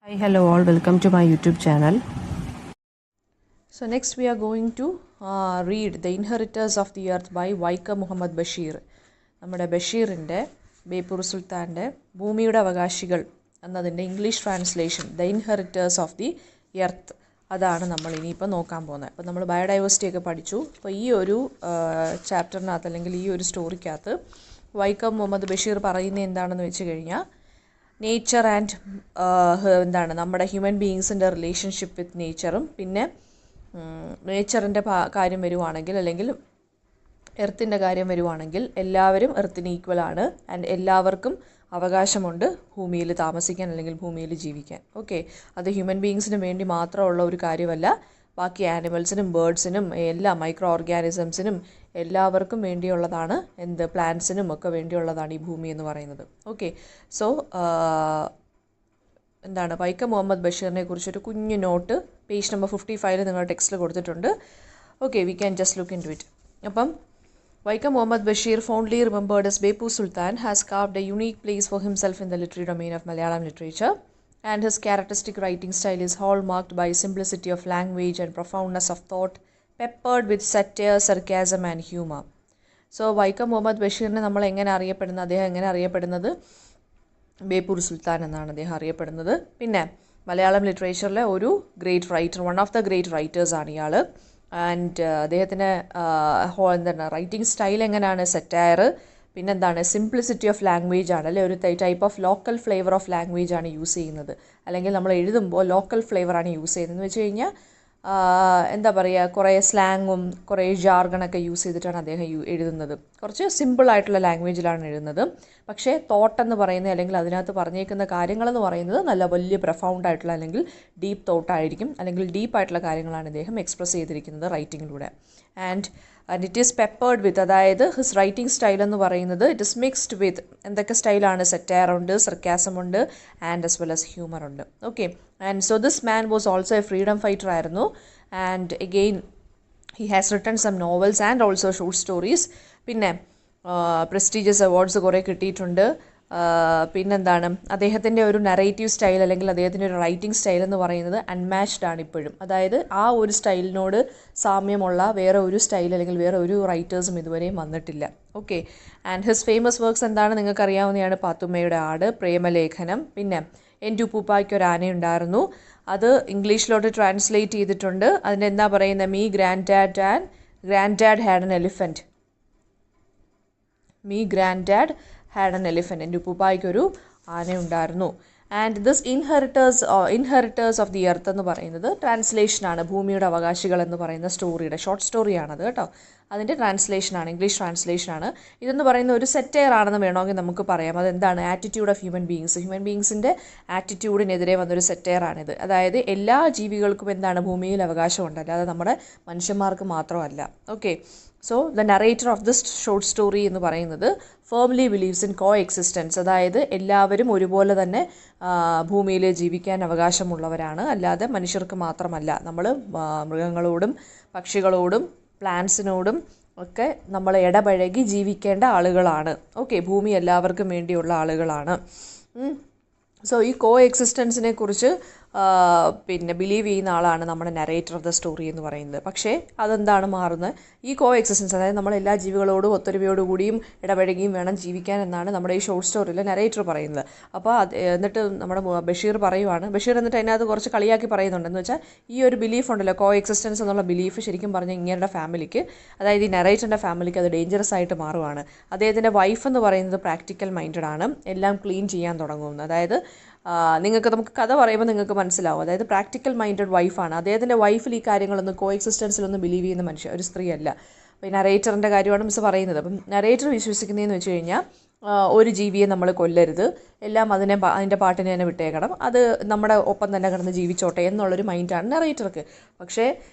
Hi, hello all, welcome to my YouTube channel. So next we are going to read The Inheritors of the Earth by Vaikom Muhammad Basheer. നമ്മുടെ ബഷീറിൻ്റെ ബേപ്പൂർ സുൽത്താൻ്റെ ഭൂമിയുടെ അവകാശികൾ എന്നതിൻ്റെ English translation the inheritors of the earth, അതാണ് നമ്മൾ ഇനിയിപ്പോൾ നോക്കാൻ പോകുന്നത്. അപ്പോൾ നമ്മൾ ബയോഡൈവേഴ്സിറ്റി ഒക്കെ പഠിച്ചു. അപ്പോൾ ഈ ഒരു ചാപ്റ്ററിനകത്ത് അല്ലെങ്കിൽ ഈ ഒരു സ്റ്റോറിക്കകത്ത് വൈക്കം മുഹമ്മദ് ബഷീർ പറയുന്നത് എന്താണെന്ന് വെച്ച് കഴിഞ്ഞാൽ നേച്ചർ ആൻഡ് എന്താണ് നമ്മുടെ ഹ്യൂമൻ ബീയിങ്സിൻ്റെ റിലേഷൻഷിപ്പ് വിത്ത് നേച്ചറും, പിന്നെ നേച്ചറിൻ്റെ കാര്യം വരുവാണെങ്കിൽ അല്ലെങ്കിൽ എർത്തിൻ്റെ കാര്യം വരുവാണെങ്കിൽ എല്ലാവരും എർത്തിന് ഈക്വലാണ് ആൻഡ് എല്ലാവർക്കും അവകാശമുണ്ട് ഭൂമിയിൽ താമസിക്കാൻ അല്ലെങ്കിൽ ഭൂമിയിൽ ജീവിക്കാൻ. ഓക്കെ, അത് ഹ്യൂമൻ ബീയിങ്സിന് വേണ്ടി മാത്രമുള്ള ഒരു കാര്യമല്ല, ബാക്കി ആനിമൽസിനും ബേർഡ്സിനും എല്ലാ മൈക്രോ ഓർഗാനിസംസിനും എല്ലാവർക്കും വേണ്ടിയുള്ളതാണ്. പ്ലാന്റ്സിനും ഒക്കെ വേണ്ടിയുള്ളതാണ് ഈ ഭൂമി എന്ന് പറയുന്നത്. ഓക്കെ, സോ വൈക്കം മുഹമ്മദ് ബഷീറിനെ കുറിച്ചൊരു കുഞ്ഞു നോട്ട് പേജ് നമ്പർ 55 നിങ്ങളുടെ ടെക്സ്റ്റിൽ കൊടുത്തിട്ടുണ്ട്. Okay, we can just look into it. അപ്പം Vaikom Muhammad Basheer, fondly remembered as Beppu Sultan, has carved a unique place for himself in the literary domain of Malayalam literature, and his characteristic writing style is hallmarked by simplicity of language and profoundness of thought, peppered with satire, sarcasm and humor. So Vaikom Muhammad ബഷീറിനെ നമ്മൾ അദ്ദേഹം എങ്ങനെ അറിയപ്പെടുന്നത് ബേപ്പൂർ സുൽത്താൻ എന്നാണ് അദ്ദേഹം അറിയപ്പെടുന്നത്. പിന്നെ മലയാളം ലിറ്ററേച്ചറിലെ ഒരു great writer, one of the great റൈറ്റേഴ്സാണ് ഇയാൾ. ആൻഡ് അദ്ദേഹത്തിന് റൈറ്റിംഗ് സ്റ്റൈൽ എങ്ങനെയാണ്, സെറ്റയർ, പിന്നെന്താണ് സിംപ്ലിസിറ്റി ഓഫ് ലാംഗ്വേജ് ആണ്, അല്ലെ ഒരു type of local flavour of language ആണ് യൂസ് ചെയ്യുന്നത്. അല്ലെങ്കിൽ നമ്മൾ എഴുതുമ്പോൾ ലോക്കൽ ഫ്ലേവറാണ് യൂസ് ചെയ്യുന്നത് എന്ന് വെച്ച് കഴിഞ്ഞാൽ കുറേ സ്ലാങ്ങും കുറേ ജാർഗണൊക്കെ യൂസ് ചെയ്തിട്ടാണ് അദ്ദേഹം എഴുതുന്നത്. കുറച്ച് സിമ്പിളായിട്ടുള്ള ലാംഗ്വേജിലാണ് എഴുതുന്നത്. പക്ഷേ തോട്ടെന്ന് പറയുന്നത് അല്ലെങ്കിൽ അതിനകത്ത് പറഞ്ഞേക്കുന്ന കാര്യങ്ങളെന്ന് പറയുന്നത് നല്ല വലിയ പ്രൊഫൗണ്ടായിട്ടുള്ള അല്ലെങ്കിൽ ഡീപ്പ് തോട്ടായിരിക്കും, അല്ലെങ്കിൽ ഡീപ്പായിട്ടുള്ള കാര്യങ്ങളാണ് ഇദ്ദേഹം എക്സ്പ്രസ് ചെയ്തിരിക്കുന്നത് റൈറ്റിങ്ങിലൂടെ. ആൻഡ് ഇറ്റ് ഈസ് പെപ്പേർഡ് വിത്ത്, അതായത് ഹിസ് റൈറ്റിംഗ് സ്റ്റൈൽ എന്ന് പറയുന്നത് ഇറ്റ് ഇസ് മിക്സ്ഡ് വിത്ത് എന്തൊക്കെ സ്റ്റൈലാണ്, സെറ്റയർ ഉണ്ട്, സർക്കാസം ഉണ്ട്, and as well as humour ഉണ്ട്. Okay, and so this man was also a freedom fighter ആയിരുന്നു. And again he has written some novels and also short stories. പിന്നെ prestigious awards കുറേ കിട്ടിയിട്ടുണ്ട്. അദ്ദേഹത്തിൻ്റെ ഒരു നറേറ്റീവ് സ്റ്റൈൽ അല്ലെങ്കിൽ അദ്ദേഹത്തിൻ്റെ ഒരു റൈറ്റിംഗ് സ്റ്റൈൽ എന്ന് പറയുന്നത് അൺമാച്ച്ഡ് ആണ് ഇപ്പോഴും. അതായത് ആ ഒരു സ്റ്റൈലിനോട് സാമ്യമുള്ള വേറെ ഒരു സ്റ്റൈൽ അല്ലെങ്കിൽ വേറെ ഒരു റൈറ്റേഴ്സും ഇതുവരെയും വന്നിട്ടില്ല. Okay, and his famous works എന്താണ് നിങ്ങൾക്കറിയാവുന്നതാണ്. പാത്തുമ്മയുടെ ആട്, പ്രേമലേഖനം, പിന്നെ എൻ്റെ ഉപ്പൂപ്പായ്ക്ക് ഒരു ആനയുണ്ടായിരുന്നു, അത് ഇംഗ്ലീഷിലോട്ട് ട്രാൻസ്ലേറ്റ് ചെയ്തിട്ടുണ്ട്. അതിൻ്റെ എന്താ പറയുന്നത്, me granddad had an elephant, me granddad had an elephant, എൻ്റെ ഉപ്പൂപ്പായ്ക്കൊരു ആനയുണ്ടായിരുന്നു. And this inheritors of the earth എന്ന് പറയുന്നത് ട്രാൻസ്ലേഷനാണ്. ഭൂമിയുടെ അവകാശികൾ എന്ന് പറയുന്ന സ്റ്റോറിയുടെ ഷോർട്ട് സ്റ്റോറിയാണത് കേട്ടോ. അതിൻ്റെ ട്രാൻസ്ലേഷനാണ്, ഇംഗ്ലീഷ് ട്രാൻസ്ലേഷനാണ്. ഇതെന്ന് പറയുന്ന ഒരു സെറ്റയർ ആണെന്ന് വേണമെങ്കിൽ നമുക്ക് പറയാം. അതെന്താണ്, ആറ്റിറ്റ്യൂഡ് ഓഫ് ഹ്യൂമൻ ബീയിങ്സിൻ്റെ ആറ്റിറ്റ്യൂഡിനെതിരെ വന്നൊരു സെറ്റയറാണിത്. അതായത് എല്ലാ ജീവികൾക്കും ഭൂമിയിൽ അവകാശമുണ്ട്, അല്ലാതെ നമ്മുടെ മനുഷ്യന്മാർക്ക് മാത്രമല്ല. Okay, so the narrator of this short story എന്ന് പറയുന്നത് firmly believes in coexistence, അതായത് എല്ലാവരും ഒരുപോലെ തന്നെ ഭൂമിയിൽ ജീവിക്കാൻ അവകാശമുള്ളവരാണ്, അല്ലാതെ മനുഷ്യർക്ക് മാത്രമല്ല. നമ്മൾ മൃഗങ്ങളോടും പക്ഷികളോടും പ്ലാന്റ്സിനോടും ഒക്കെ നമ്മൾ ഇടപഴകി ജീവിക്കേണ്ട ആളുകളാണ്. ഓക്കെ, ഭൂമി എല്ലാവർക്കും വേണ്ടിയുള്ള ആളുകളാണ്. സോ ഈ കോ എക്സിസ്റ്റൻസിനെ കുറിച്ച് ബിലീവ് ചെയ്യുന്ന ആളാണ് നമ്മുടെ നറേറ്റർ ഓഫ് ദ സ്റ്റോറി എന്ന് പറയുന്നത്. പക്ഷേ അതെന്താണ് മാറുന്നത്, ഈ കോ എക്സിസ്റ്റൻസ്, അതായത് നമ്മൾ എല്ലാ ജീവികളോടും ഒത്തൊരുമയോടുകൂടിയും ഇടപഴകിയും വേണം ജീവിക്കാൻ എന്നാണ് നമ്മുടെ ഈ ഷോർട്ട് സ്റ്റോറിയിൽ നറേറ്റർ പറയുന്നത്. അപ്പോൾ എന്നിട്ട് നമ്മുടെ ബഷീർ പറയുവാണ്, ബഷീർ എന്നിട്ട് അതിനകത്ത് കുറച്ച് കളിയാക്കി പറയുന്നുണ്ട്. എന്ന് വെച്ചാൽ ഈ ഒരു ബിലീഫ് ഉണ്ടല്ലോ, കോ എക്സിസ്റ്റൻസ് എന്നുള്ള ബിലീഫ് ശരിക്കും പറഞ്ഞാൽ ഇങ്ങനെയുടെ ഫാമിലിക്ക്, അതായത് ഈ നറേറ്ററിൻ്റെ ഫാമിലിക്ക് അത് ഡേഞ്ചറസ് ആയിട്ട് മാറുവാണ്. അദ്ദേഹത്തിൻ്റെ വൈഫ് എന്ന് പറയുന്നത് പ്രാക്ടിക്കൽ മൈൻഡഡ് ആണ്, എല്ലാം ക്ലീൻ ചെയ്യാൻ തുടങ്ങുന്നത്. അതായത് നമുക്ക് കഥ പറയുമ്പോൾ നിങ്ങൾക്ക് മനസ്സിലാവും. അതായത് പ്രാക്ടിക്കൽ മൈൻഡഡ് വൈഫാണ്. അദ്ദേഹത്തിൻ്റെ വൈഫിൽ ഈ കാര്യങ്ങളൊന്നും കോ എക്സിസ്റ്റൻസിലൊന്നും ബിലീവ് ചെയ്യുന്ന ഒരു സ്ത്രീയല്ല. അപ്പോൾ നറേറ്ററിൻ്റെ കാര്യമാണ് മിസ് പറയുന്നത്. അപ്പം നറേറ്റർ വിശ്വസിക്കുന്നതെന്ന് വെച്ച് കഴിഞ്ഞാൽ ഒരു ജീവിയെ നമ്മൾ കൊല്ലരുത്, എല്ലാം അതിൻ്റെ പാട്ടിനെ തന്നെ വിട്ടേക്കണം, അത് നമ്മുടെ ഒപ്പം തന്നെ കിടന്ന് ജീവിച്ചോട്ടെ എന്നുള്ളൊരു മൈൻഡാണ് നറേറ്റർക്ക്. പക്ഷേ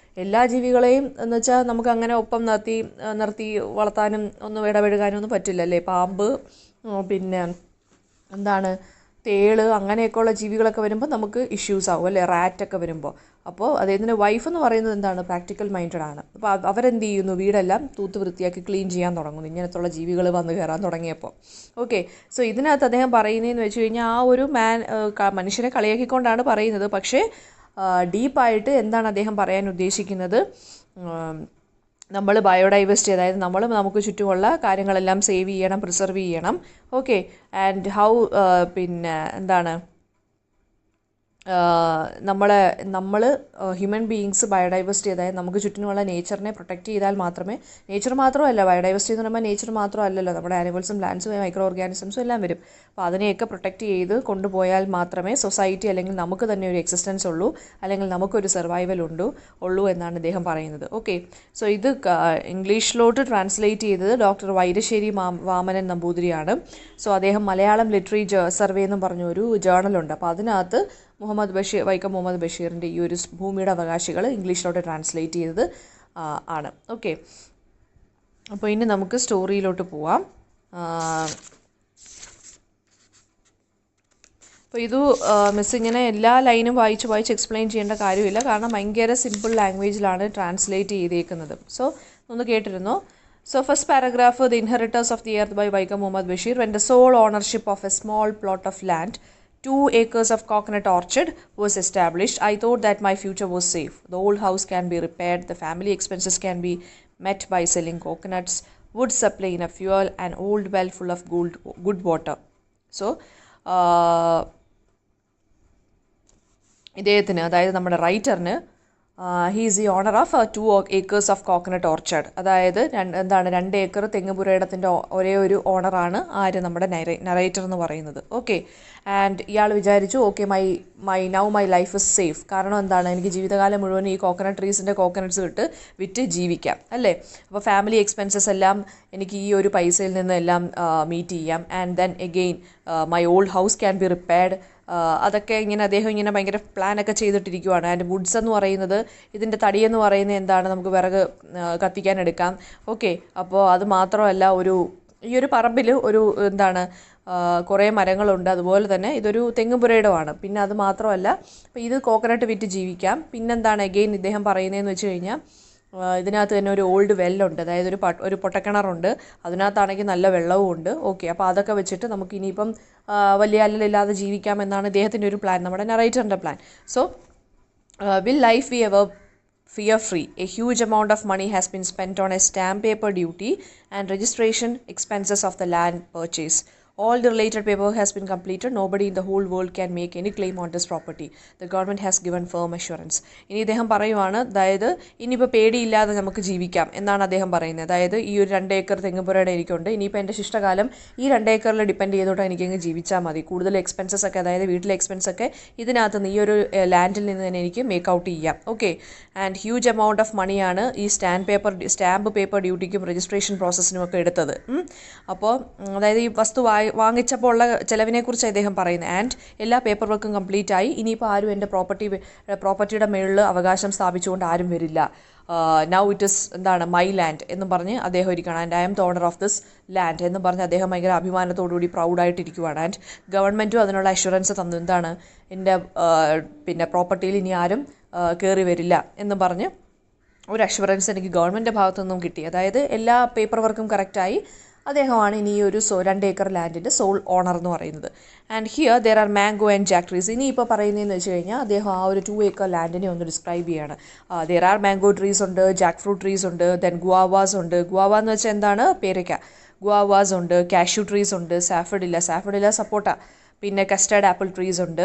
എല്ലാ ജീവികളെയും എന്ന് വെച്ചാൽ നമുക്ക് അങ്ങനെ ഒപ്പം നിർത്തി വളർത്താനും ഒന്നും ഇടപഴകാനും ഒന്നും പറ്റില്ല, അല്ലേ. പാമ്പ്, പിന്നെ തേള് അങ്ങനെയൊക്കെയുള്ള ജീവികളൊക്കെ വരുമ്പോൾ നമുക്ക് ഇഷ്യൂസ് ആവും അല്ലേ, റാറ്റൊക്കെ വരുമ്പോൾ. അപ്പോൾ അദ്ദേഹത്തിൻ്റെ വൈഫ് എന്ന് പറയുന്നത് എന്താണ്, പ്രാക്ടിക്കൽ മൈൻഡഡ് ആണ്. അപ്പോൾ അവരെന്ത് ചെയ്യുന്നു, വീടെല്ലാം തൂത്ത് വൃത്തിയാക്കി ക്ലീൻ ചെയ്യാൻ തുടങ്ങുന്നു ഇങ്ങനത്തുള്ള ജീവികൾ വന്ന് കയറാൻ തുടങ്ങിയപ്പോൾ. ഓക്കെ, സോ ഇതിനകത്ത് അദ്ദേഹം പറയുന്നതെന്ന് വെച്ച് കഴിഞ്ഞാൽ ആ ഒരു മനുഷ്യനെ കളിയാക്കിക്കൊണ്ടാണ് പറയുന്നത്. പക്ഷേ ഡീപ്പായിട്ട് എന്താണ് അദ്ദേഹം പറയാൻ ഉദ്ദേശിക്കുന്നത്, നമ്മൾ ബയോഡൈവേഴ്സിറ്റി, അതായത് നമ്മൾ നമുക്ക് ചുറ്റുമുള്ള കാര്യങ്ങളെല്ലാം സേവ് ചെയ്യണം, പ്രിസർവ് ചെയ്യണം. ഓക്കെ, ആൻഡ് ഹൗ പിന്നെ എന്താണ് നമ്മൾ ഹ്യൂമൻ ബീയിങ്സ് ബയോഡൈവേഴ്സിറ്റി, അതായത് നമുക്ക് ചുറ്റിനുമുള്ള നേച്ചറിനെ പ്രൊട്ടക്റ്റ് ചെയ്താൽ മാത്രമേ, നേച്ചർ മാത്രമല്ല ബയോഡൈവേഴ്സിറ്റി എന്ന് പറയുമ്പോൾ നേച്ചർ മാത്രമല്ലല്ലോ, നമ്മുടെ ആനിമൽസും പ്ലാന്റ്സും മൈക്രോ ഓർഗാനിസംസും എല്ലാം വരും. അപ്പോൾ അതിനെയൊക്കെ പ്രൊട്ടക്റ്റ് ചെയ്ത് കൊണ്ടുപോയാൽ മാത്രമേ സൊസൈറ്റി അല്ലെങ്കിൽ നമുക്ക് തന്നെ ഒരു എക്സിസ്റ്റൻസ് ഉള്ളൂ, അല്ലെങ്കിൽ നമുക്കൊരു സർവൈവൽ ഉള്ളൂ എന്നാണ് ഇദ്ദേഹം പറയുന്നത്. ഓക്കെ, സോ ഇത് ഇംഗ്ലീഷിലോട്ട് ട്രാൻസ്ലേറ്റ് ചെയ്തത് ഡോക്ടർ വൈരശ്ശേരി വാമനൻ നമ്പൂതിരിയാണ്. സോ അദ്ദേഹം മലയാളം ലിറ്ററേച്ചർ സർവേ എന്നും പറഞ്ഞൊരു ജേർണലുണ്ട്. അപ്പോൾ അതിനകത്ത് വൈക്കം മുഹമ്മദ് ബഷീറിൻ്റെ ഈ ഒരു ഭൂമിയുടെ അവകാശികൾ ഇംഗ്ലീഷിലോട്ട് ട്രാൻസ്ലേറ്റ് ചെയ്തത് ആണ്. ഓക്കെ, അപ്പോൾ ഇനി നമുക്ക് സ്റ്റോറിയിലോട്ട് പോവാം. അപ്പോൾ ഇത് മിസ് ഇങ്ങനെ എല്ലാ ലൈനും വായിച്ച് എക്സ്പ്ലെയിൻ ചെയ്യേണ്ട കാര്യമില്ല, കാരണം ഭയങ്കര സിമ്പിൾ ലാംഗ്വേജിലാണ് ട്രാൻസ്ലേറ്റ് ചെയ്തേക്കുന്നത്. സോ ഒന്ന് കേട്ടിരുന്നോ. So first paragraph, the inheritors of the earth by Vaikom Muhammad Bashir. When the sole ownership of a small plot of land, 2 acres of coconut orchard, was established, I thought that my future was safe. The old house can be repaired, the family expenses can be met by selling coconuts, wood supply enough fuel, an old well full of good water. So ഇദ്ദേഹത്തിന്, അതായത് നമ്മുടെ റൈറ്ററിന്, he is the owner of 2 acres of coconut orchard. അതായത് 2 acre തെങ്ങുപുരയിടത്തിൻ്റെ ഒരേ ഒരു ഓണറാണ് ആര്, നമ്മുടെ നറേറ്റർ എന്ന് പറയുന്നത്. ഓക്കെ, ആൻഡ് ഇയാൾ വിചാരിച്ചു okay my life is safe. കാരണം എന്താണ്, എനിക്ക് ജീവിതകാലം മുഴുവൻ ഈ കോക്കനട്ട്സ് വിറ്റ് ജീവിക്കാം അല്ലേ. അപ്പോൾ ഫാമിലി എക്സ്പെൻസസ് എല്ലാം എനിക്ക് ഈ ഒരു പൈസയിൽ നിന്ന് എല്ലാം മീറ്റ് ചെയ്യാം. And then again my old house can be repaired. അതൊക്കെ ഇങ്ങനെ അദ്ദേഹം ഇങ്ങനെ ഭയങ്കര പ്ലാനൊക്കെ ചെയ്തിട്ടിരിക്കുവാണ്. ആൻഡ് വുഡ്സ് എന്ന് പറയുന്നത്, ഇതിൻ്റെ തടിയെന്ന് പറയുന്നത് എന്താണ്, നമുക്ക് വിറക് കത്തിക്കാൻ എടുക്കാം. ഓക്കെ, അപ്പോൾ അത് മാത്രമല്ല, ഈ ഒരു പറമ്പിൽ എന്താണ് കുറേ മരങ്ങളുണ്ട്. അതുപോലെ തന്നെ ഇതൊരു തെങ്ങുപുരയിടമാണ്. പിന്നെ അത് മാത്രമല്ല, അപ്പോൾ ഇത് കോക്കനട്ട് വിറ്റ് ജീവിക്കാം. പിന്നെന്താണ് എഗെയിൻ ഇദ്ദേഹം പറയുന്നതെന്ന് വെച്ച് കഴിഞ്ഞാൽ, ഇതിനകത്ത് തന്നെ ഒരു ഓൾഡ് വെല്ലുണ്ട്, അതായത് ഒരു പൊട്ടക്കിണറുണ്ട്. അതിനകത്താണെങ്കിൽ നല്ല വെള്ളവും ഉണ്ട്. ഓക്കെ, അപ്പോൾ അതൊക്കെ വെച്ചിട്ട് നമുക്ക് ഇനിയിപ്പം വലിയ അല്ലലില്ലാതെ ജീവിക്കാമെന്നാണ് ഇദ്ദേഹത്തിൻ്റെ ഒരു പ്ലാൻ, നമ്മുടെ നറേറ്ററിൻ്റെ plan. So will life be ever fear free? A huge amount of money has been spent on a stamp paper duty and registration expenses of the land purchase. All the related paperwork has been completed. Nobody in the whole world can make any claim on this property. The government has given firm assurance. ഇനി ഇദ്ദേഹം പറയുവാണ്, അതായത് ഇനിയിപ്പോൾ പേടിയില്ലാതെ നമുക്ക് ജീവിക്കാം എന്നാണ് അദ്ദേഹം പറയുന്നത്. അതായത് ഈ ഒരു 2 ഏക്കർ തെങ്ങുപുരയുടെ എനിക്കുണ്ട്, ഇനിയിപ്പോൾ എൻ്റെ ശിഷ്ടകാലം ഈ 2 ഏക്കറിൽ ഡിപ്പെൻഡ് ചെയ്തോട്ട് എനിക്കങ്ങ് ജീവിച്ചാൽ മതി. കൂടുതൽ എക്സ്പെൻസസ് ഒക്കെ, അതായത് വീട്ടിലെ എക്സ്പെൻസ് ഒക്കെ ഇതിനകത്ത് നിന്ന്, ഈ ഒരു ലാൻഡിൽ നിന്ന് തന്നെ എനിക്ക് മേക്ക് ഔട്ട് ചെയ്യാം. Okay, and huge amount of മണിയാണ് ഈ സ്റ്റാമ്പ് പേപ്പർ ഡ്യൂട്ടിക്കും രജിസ്ട്രേഷൻ പ്രോസസ്സിനും ഒക്കെ എടുത്തത്. അപ്പോൾ അതായത് ഈ വസ്തു വാങ്ങിച്ചപ്പോൾ ഉള്ള ചിലവിനെക്കുറിച്ച് അദ്ദേഹം പറയുന്നത്. ആൻഡ് എല്ലാ പേപ്പർ വർക്കും കംപ്ലീറ്റ് ആയി. ഇനിയിപ്പോൾ ആരും എൻ്റെ പ്രോപ്പർട്ടിയുടെ മേളിൽ അവകാശം സ്ഥാപിച്ചുകൊണ്ട് ആരും വരില്ല. Now it is my land എന്നും പറഞ്ഞ് അദ്ദേഹം ഇരിക്കുകയാണ്. And I am the owner of this land എന്ന് പറഞ്ഞ് അദ്ദേഹം ഭയങ്കര അഭിമാനത്തോടുകൂടി പ്രൗഡായിട്ടിരിക്കുകയാണ്. ആൻഡ് ഗവൺമെൻറ്റും അതിനുള്ള അഷുറൻസ് തന്നു, എൻ്റെ പിന്നെ പ്രോപ്പർട്ടിയിൽ ഇനി ആരും കയറി വരില്ല എന്ന് പറഞ്ഞ് ഒരു അഷുറൻസ് എനിക്ക് ഗവൺമെൻറ്റിൻ്റെ ഭാഗത്തുനിന്നും കിട്ടി. അതായത് എല്ലാ പേപ്പർ വർക്കും കറക്റ്റായി. അദ്ദേഹമാണ് ഇനി ഈ ഒരു 2 ഏക്കർ ലാൻഡിൻ്റെ സോൾ ഓണർ എന്ന് പറയുന്നത്. And here there are mango and Jack trees. ഇനി ഇപ്പോൾ പറയുന്നതെന്ന് വെച്ച് കഴിഞ്ഞാൽ, അദ്ദേഹം ആ ഒരു 2 ഏക്കർ ലാൻഡിനെ ഒന്ന് ഡിസ്ക്രൈബ് ചെയ്യാണ്. ദർ ആർ മാംഗോ ട്രീസ് ഉണ്ട്, ജാക്ക് ഫ്രൂട്ട് ട്രീസ് ഉണ്ട്, ദെൻ ഗുവാവാസ് ഉണ്ട്. ഗുവാവ എന്ന് വെച്ചാൽ എന്താണ്, പേരയ്ക്ക. ഗുവാവാസ് ഉണ്ട്, കാഷ്യൂ ട്രീസ് ഉണ്ട്, സാഫഡില്ല സപ്പോട്ട, പിന്നെ കസ്റ്റേർഡ് ആപ്പിൾ ട്രീസ് ഉണ്ട്.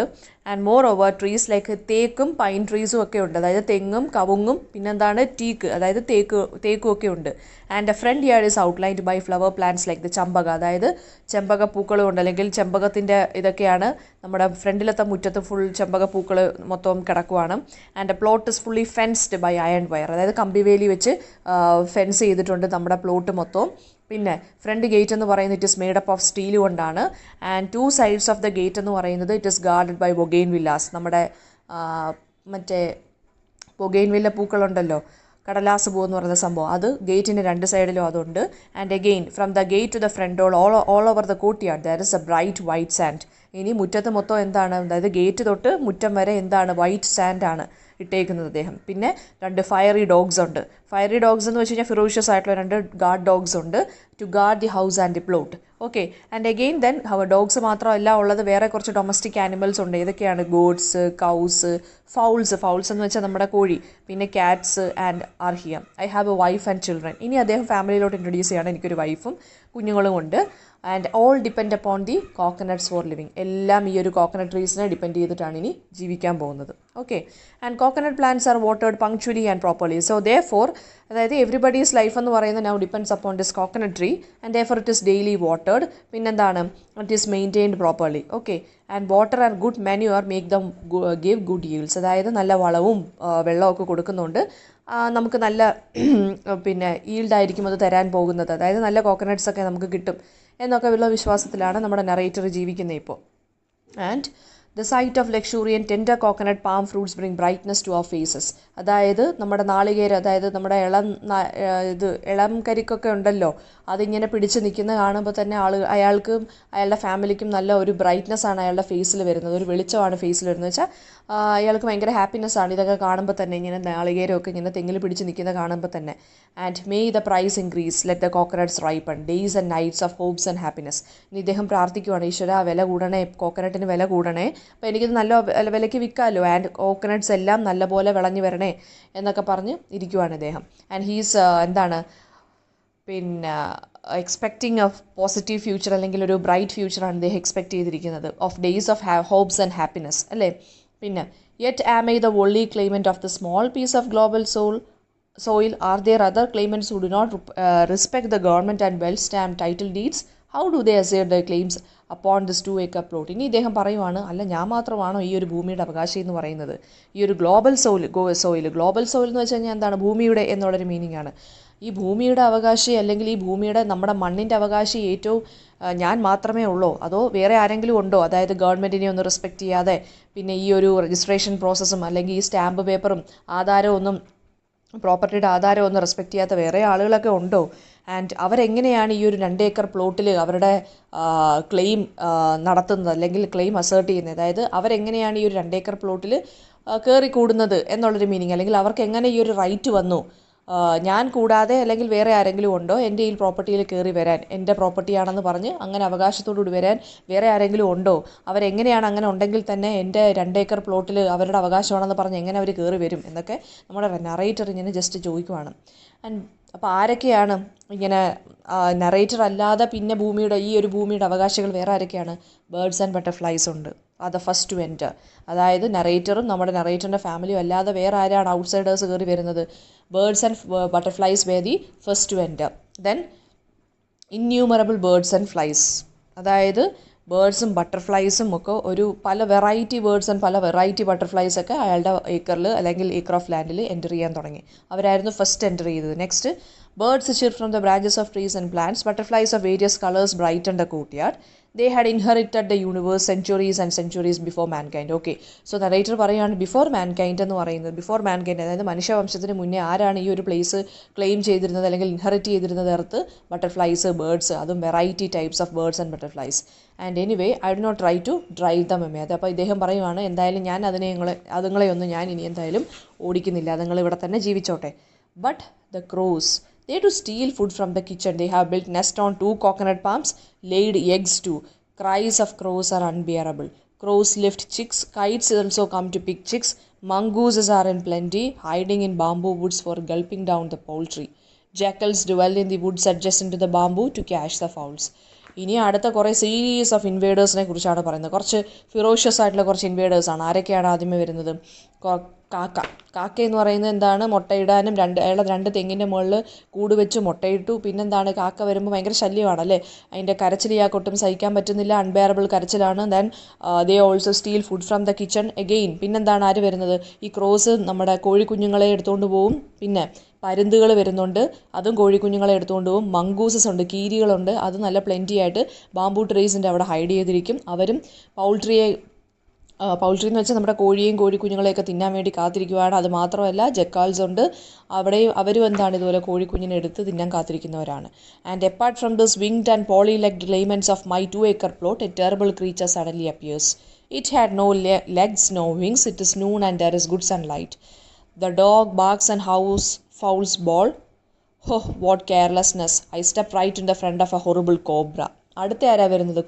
And more over trees like തേക്കും പൈൻ ട്രീസും ഒക്കെ ഉണ്ട്. അതായത് തെങ്ങും കവുങ്ങും പിന്നെന്താണ് ടീക്ക്, അതായത് തേക്കും ഒക്കെ ഉണ്ട്. And a front yard is outlined by flower plants like the champaka. അതായത് ചെമ്പക പൂക്കളും ഉണ്ട്, അല്ലെങ്കിൽ ചെമ്പകത്തിൻ്റെ ഇതൊക്കെയാണ് നമ്മുടെ ഫ്രണ്ടിലത്തെ മുറ്റത്ത് ഫുൾ ചെമ്പക പൂക്കൾ മൊത്തം കിടക്കുവാണ്. And a plot is fully fenced by iron wire. അതായത് കമ്പിവേലി വെച്ച് ഫെൻസ് ചെയ്തിട്ടുണ്ട് നമ്മുടെ പ്ലോട്ട് മൊത്തം. പിന്നെ ഫ്രണ്ട് ഗേറ്റ് എന്ന് പറയുന്നത് it is made up of steel കൊണ്ടാണ്. And 2 sides of the gate എന്ന് പറയുന്നത് it is guarded by bougainvilleas. നമ്മുടെ മറ്റേ ബൊഗെയിൻ വില്ല പൂക്കളുണ്ടല്ലോ, കടലാസ് പൂ എന്ന് പറയുന്ന സംഭവം, അത് ഗേറ്റിൻ്റെ രണ്ട് സൈഡിലും അതുണ്ട്. And again from the gate to the front all over the courtyard there is a bright white sand. ഇനി മുറ്റത്ത് മൊത്തം എന്താണ്, അതായത് ഗേറ്റ് തൊട്ട് മുറ്റം വരെ എന്താണ്, വൈറ്റ് സാൻഡാണ് ഇട്ടേക്കുന്നത് അദ്ദേഹം. പിന്നെ 2 ഫയറി ഡോഗ്സ് ഉണ്ട്. ഫയറി ഡോഗ്സ് എന്ന് വെച്ച് കഴിഞ്ഞാൽ ഫിറോഷ്യസ് ആയിട്ടുള്ള 2 ഗാർഡ് ഡോഗ്സ് ഉണ്ട് to guard the house and the plot. Okay. And again then dogs മാത്രമല്ല ഉള്ളത്, വേറെ കുറച്ച് ഡൊമസ്റ്റിക് ആനിമൽസ് ഉണ്ട്. ഏതൊക്കെയാണ്? ഗോഡ്സ്, കൗസ്, ഫൗൾസ് എന്ന് വെച്ചാൽ നമ്മുടെ കോഴി, പിന്നെ cats and are here. I have A wife and children. ഇനി അദ്ദേഹം ഫാമിലിയിലോട്ട് ഇൻട്രൊഡ്യൂസ് ചെയ്യാണ്, എനിക്കൊരു വൈഫും കുഞ്ഞുങ്ങളും ഉണ്ട്. And all depend upon the coconuts four living. എല്ലാം ഈ ഒരു കോക്കനട്ട് ട്രീസിനെ ഡിപ്പെൻഡ് ചെയ്തിട്ടാണ് ഇനി ജീവിക്കാൻ പോകുന്നത്. Okay. And coconut plants are watered punctually and properly. So therefore, അതായത് എവറിബഡീസ് ലൈഫ് എന്ന് പറയുന്നത് now depends upon this coconut tree and therefore it is daily watered. പിന്നെന്താണ്? It is maintained properly. Okay. And water and good manure make them give good yields. അതായത് നല്ല വളവും വെള്ളമൊക്കെ കൊടുക്കുന്നുണ്ട്, നമുക്ക് നല്ല പിന്നെ ഈൽഡായിരിക്കും അത് തരാൻ പോകുന്നത്. അതായത് നല്ല കോക്കനട്ട്സ് ഒക്കെ നമുക്ക് കിട്ടും എന്നൊക്കെ ഉള്ള വിശ്വാസത്തിലാണ് നമ്മുടെ നറേറ്റർ ജീവിക്കുന്നത് ഇപ്പോൾ. And the sight of luxuriant tender coconut palm fruits bring brightness to our faces. അതായത് നമ്മുടെ നാളികേരം, അതായത് നമ്മുടെ ഇളം കരിക്കൊക്കെ ഉണ്ടല്ലോ, അതിങ്ങനെ പിടിച്ച് നിൽക്കുന്ന കാണുമ്പോൾ തന്നെ അയാൾക്കും അയാളുടെ ഫാമിലിക്കും നല്ല ഒരു ബ്രൈറ്റ്നസ് ആണ് അയാളുടെ ഫേസിൽ വരുന്നത്, ഒരു വെളിച്ചമാണ് ഫേസിൽ വരുന്നത്. വെച്ചാൽ അയാൾക്ക് ഭയങ്കര ഹാപ്പിനെസ് ആണ് ഇതൊക്കെ കാണുമ്പോൾ തന്നെ, ഇങ്ങനെ നാളികേരമൊക്കെ ഇങ്ങനെ തെങ്ങിൽ പിടിച്ച് നിൽക്കുന്ന കാണുമ്പോൾ തന്നെ. And may the price increase, let the coconuts ripen, days and nights of hopes and happiness. ഇനി ഇദ്ദേഹം പ്രാർത്ഥിക്കുവാണ്, ഈശ്വര വില കൂടണേ, കോക്കനട്ടിന് വില കൂടണേ, അപ്പോൾ എനിക്കിത് നല്ല വിലയ്ക്ക് വിൽക്കാമല്ലോ, ആൻഡ് കോക്കനട്ട്സ് എല്ലാം നല്ലപോലെ വിളഞ്ഞു വരണേ എന്നൊക്കെ പറഞ്ഞ് ഇരിക്കുവാണ് ഇദ്ദേഹം. ആൻഡ് ഹീസ് എന്താണ് പിന്നെ എക്സ്പെക്റ്റിംഗ് ഓഫ് പോസിറ്റീവ് ഫ്യൂച്ചർ, അല്ലെങ്കിൽ ഒരു ബ്രൈറ്റ് ഫ്യൂച്ചറാണ് ഇദ്ദേഹം എക്സ്പെക്ട് ചെയ്തിരിക്കുന്നത്, of days of hopes and happiness അല്ലേ. പിന്നെ yet am I the only claimant of the small piece of global soil, are there other claimants who do not respect the government and well-stamped title deeds? How do they assert their claims upon this 2-acre plot? ഇനി ഇദ്ദേഹം പറയുവാണ്, അല്ല ഞാൻ മാത്രമാണോ ഈ ഒരു ഭൂമിയുടെ അവകാശി എന്ന് പറയുന്നത്? ഈ ഒരു ഗ്ലോബൽ സോയിൽ എന്ന് വെച്ച് കഴിഞ്ഞാൽ എന്താണ്? ഭൂമിയുടെ എന്നുള്ളൊരു മീനിങ് ആണ്. ഈ ഭൂമിയുടെ അവകാശി, അല്ലെങ്കിൽ ഈ ഭൂമിയുടെ നമ്മുടെ മണ്ണിൻ്റെ അവകാശി ഏറ്റവും ഞാൻ മാത്രമേ ഉള്ളൂ, അതോ വേറെ ആരെങ്കിലും ഉണ്ടോ? അതായത് ഗവൺമെൻറ്റിനെ ഒന്നും റെസ്പെക്റ്റ് ചെയ്യാതെ, പിന്നെ ഈ ഒരു രജിസ്ട്രേഷൻ പ്രോസസ്സും അല്ലെങ്കിൽ ഈ സ്റ്റാമ്പ് പേപ്പറും ആധാരവും ഒന്നും, പ്രോപ്പർട്ടിയുടെ ആധാരം ഒന്നും റെസ്പെക്റ്റ് ചെയ്യാത്ത വേറെ ആളുകളൊക്കെ ഉണ്ടോ? ആൻഡ് അവരെങ്ങനെയാണ് ഈ ഒരു 2 ഏക്കർ പ്ലോട്ടിൽ അവരുടെ ക്ലെയിം നടത്തുന്നത്, അല്ലെങ്കിൽ ക്ലെയിം അസേർട്ട് ചെയ്യുന്നത്? അതായത് അവരെങ്ങനെയാണ് ഈ ഒരു 2 ഏക്കർ പ്ലോട്ടിൽ കയറി കൂടുന്നത് എന്നുള്ളൊരു മീനിങ്, അല്ലെങ്കിൽ അവർക്ക് എങ്ങനെ ഈ ഒരു റൈറ്റ് വന്നു? ഞാൻ കൂടാതെ അല്ലെങ്കിൽ വേറെ ആരെങ്കിലും ഉണ്ടോ എൻ്റെ ഈ പ്രോപ്പർട്ടിയിൽ കയറി വരാൻ, എൻ്റെ പ്രോപ്പർട്ടിയാണെന്ന് പറഞ്ഞ് അങ്ങനെ അവകാശത്തോടുകൂടി വരാൻ വേറെ ആരെങ്കിലും ഉണ്ടോ? അവരെങ്ങനെയാണ്, അങ്ങനെ ഉണ്ടെങ്കിൽ തന്നെ എൻ്റെ 2 ഏക്കർ പ്ലോട്ടിൽ അവരുടെ അവകാശമാണെന്ന് പറഞ്ഞ് എങ്ങനെ അവർ കയറി വരും എന്നൊക്കെ നമ്മുടെ നറേറ്റർ ഇങ്ങനെ ജസ്റ്റ് ചോദിക്കുവാണ്. ആൻഡ് അപ്പോൾ ആരൊക്കെയാണ് ഇങ്ങനെ നറേറ്റർ അല്ലാതെ പിന്നെ ഈ ഒരു ഭൂമിയുടെ അവകാശികൾ വേറെ ആരൊക്കെയാണ്? ബേർഡ്സ് ആൻഡ് ബട്ടർഫ്ലൈസ് ഉണ്ട്, അത് ഫസ്റ്റ് ടു എൻറ്റർ. അതായത് നറേറ്ററും നമ്മുടെ നറേറ്ററിൻ്റെ ഫാമിലിയും അല്ലാതെ വേറെ ആരാണ് ഔട്ട്സൈഡേഴ്സ് കയറി വരുന്നത്? Birds and butterflies were the first to enter. Then innumerable birds and flies, അതായത് ബേർഡ്സും ബട്ടർഫ്ലൈസും ഒക്കെ പല വെറൈറ്റി ബേർഡ്സ് ആൻഡ് പല വെറൈറ്റി ബട്ടർഫ്ലൈസ് ഒക്കെ അയാളുടെ ഏക്കറിൽ അല്ലെങ്കിൽ ഏക്കർ ഓഫ് ലാൻഡിൽ എൻ്റർ ചെയ്യാൻ തുടങ്ങി. അവരായിരുന്നു ഫസ്റ്റ് എൻ്റർ ചെയ്തത്. Next birds chirp from the branches of trees and plants, butterflies of various colors brightened the courtyard. They had inherited the universe centuries and centuries before mankind. Okay, so narrator പറയുകയാണ് before mankind എന്ന് പറയുന്നത്, before mankind അതായത് മനുഷ്യവംശത്തിന് മുന്നേ ആരാണ് ഈ ഒരു place claim ചെയ്തിരുന്നത് അല്ലെങ്കിൽ ഇൻഹെറിറ്റ് ചെയ്തിരുന്നത്? എർത്ത്, ബട്ടർഫ്ലൈസ്, ബേർഡ്സ്, അതും variety types of birds and butterflies. And anyway I do not try to drive them away. അപ്പോൾ ഇദ്ദേഹം പറയുവാണ്, എന്തായാലും ഞാൻ അതുങ്ങളെയൊന്നും ഞാൻ ഇനി എന്തായാലും ഓടിക്കുന്നില്ല, അതുങ്ങൾ ഇവിടെ തന്നെ ജീവിച്ചോട്ടെ. But the crows, they do steal food from the kitchen. They have built nest on 2 coconut palms, laid eggs too. Cries of crows are unbearable. Crows lift chicks. Kites also come to pick chicks. Mongooses are in plenty, hiding in bamboo woods for gulping down the poultry. Jackals dwell in the woods adjacent to the bamboo to catch the fowls. ഇനി അടുത്ത കുറേ series of ഇൻവേഡേഴ്സിനെ കുറിച്ചാണ് പറയുന്നത്. കുറച്ച് ferocious ആയിട്ടുള്ള കുറച്ച് ഇൻവേഡേഴ്സാണ്. ആരൊക്കെയാണ് ആദ്യമേ വരുന്നത്? കാക്ക എന്ന് പറയുന്നത് എന്താണ്? മുട്ടയിടാനും അയാളുടെ 2 തെങ്ങിൻ്റെ മുകളിൽ കൂട് വെച്ച് മുട്ടയിട്ടു. പിന്നെന്താണ്? കാക്ക വരുമ്പോൾ ഭയങ്കര ശല്യമാണല്ലേ, അതിൻ്റെ കരച്ചിൽ ഇയാൾക്കൊട്ടും സഹിക്കാൻ പറ്റുന്നില്ല, അൺബെയറബിൾ കരച്ചിലാണ്. Then they also steal food from the kitchen again. പിന്നെന്താണ് ആര് വരുന്നത്? ഈ ക്രോസ് നമ്മുടെ കോഴിക്കുഞ്ഞുങ്ങളെ എടുത്തുകൊണ്ട് പോവും. പിന്നെ പരുന്തുകൾ വരുന്നുണ്ട്, അതും കോഴിക്കുഞ്ഞുങ്ങളെ എടുത്തുകൊണ്ട് പോകും. മങ്കൂസസ് ഉണ്ട്, കീരികളുണ്ട്, അത് നല്ല പ്ലെൻറ്റി ആയിട്ട് ബാംബൂ ട്രീസിൻ്റെ അവിടെ ഹൈഡ് ചെയ്തിരിക്കും. അവരും പൗൾട്രിയെ പൗൾട്രി എന്ന് വെച്ചാൽ നമ്മുടെ കോഴിയും കോഴിക്കുഞ്ഞുങ്ങളെയൊക്കെ തിന്നാൻ വേണ്ടി കാത്തിരിക്കുകയാണ്. അത് മാത്രമല്ല ജക്കാൾസ് ഉണ്ട്, അവിടെയും അവരും എന്താണ് ഇതുപോലെ കോഴിക്കുഞ്ഞിനെ എടുത്ത് തിന്നാൻ കാത്തിരിക്കുന്നവരാണ്. And apart from this winged and poly legged claimants of my 2-acre plot, a terrible creature suddenly appears. It had no legs, no wings. It is noon and there is good sunlight. The dog barks and fowls bawl. Oh, what carelessness. I step right in the front of a horrible cobra. അടുത്ത ആരാ വരുന്നത്?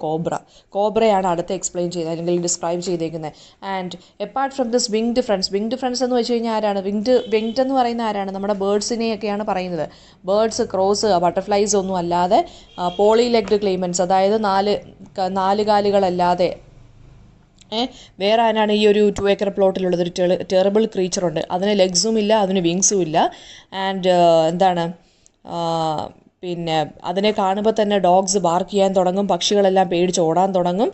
കോബ്രയാണ് അടുത്ത് explain ചെയ്ത് അല്ലെങ്കിൽ describe ചെയ്തേക്കുന്നത്. And apart from this winged friends എന്ന് വെച്ച് കഴിഞ്ഞാൽ ആരാണ്? വിങ്ഡ് എന്ന് പറയുന്ന ആരാണ്? നമ്മുടെ ബേർഡ്സിനെയൊക്കെയാണ് പറയുന്നത്. ബേർഡ്സ്, ക്രോസ്, ബട്ടർഫ്ലൈസ് ഒന്നും അല്ലാതെ പോളി-ലെഗ്ഡ് ക്ലെയിമൻസ്, അതായത് നാല് കാലുകളല്ലാതെ വേറെ ആരാണ് ഈ ഒരു 2-acre പ്ലോട്ടിലുള്ളത്? ഒരു ടെറിബിൾ ക്രീച്ചറുണ്ട്. അതിന് ലെഗ്സും ഇല്ല, അതിന് വിങ്സും ഇല്ല. ആൻഡ് എന്താണ് പിന്നെ അതിനെ കാണുമ്പോൾ തന്നെ ഡോഗ്സ് ബാർക്ക് ചെയ്യാൻ തുടങ്ങും, പക്ഷികളെല്ലാം പേടിച്ച് ഓടാൻ തുടങ്ങും.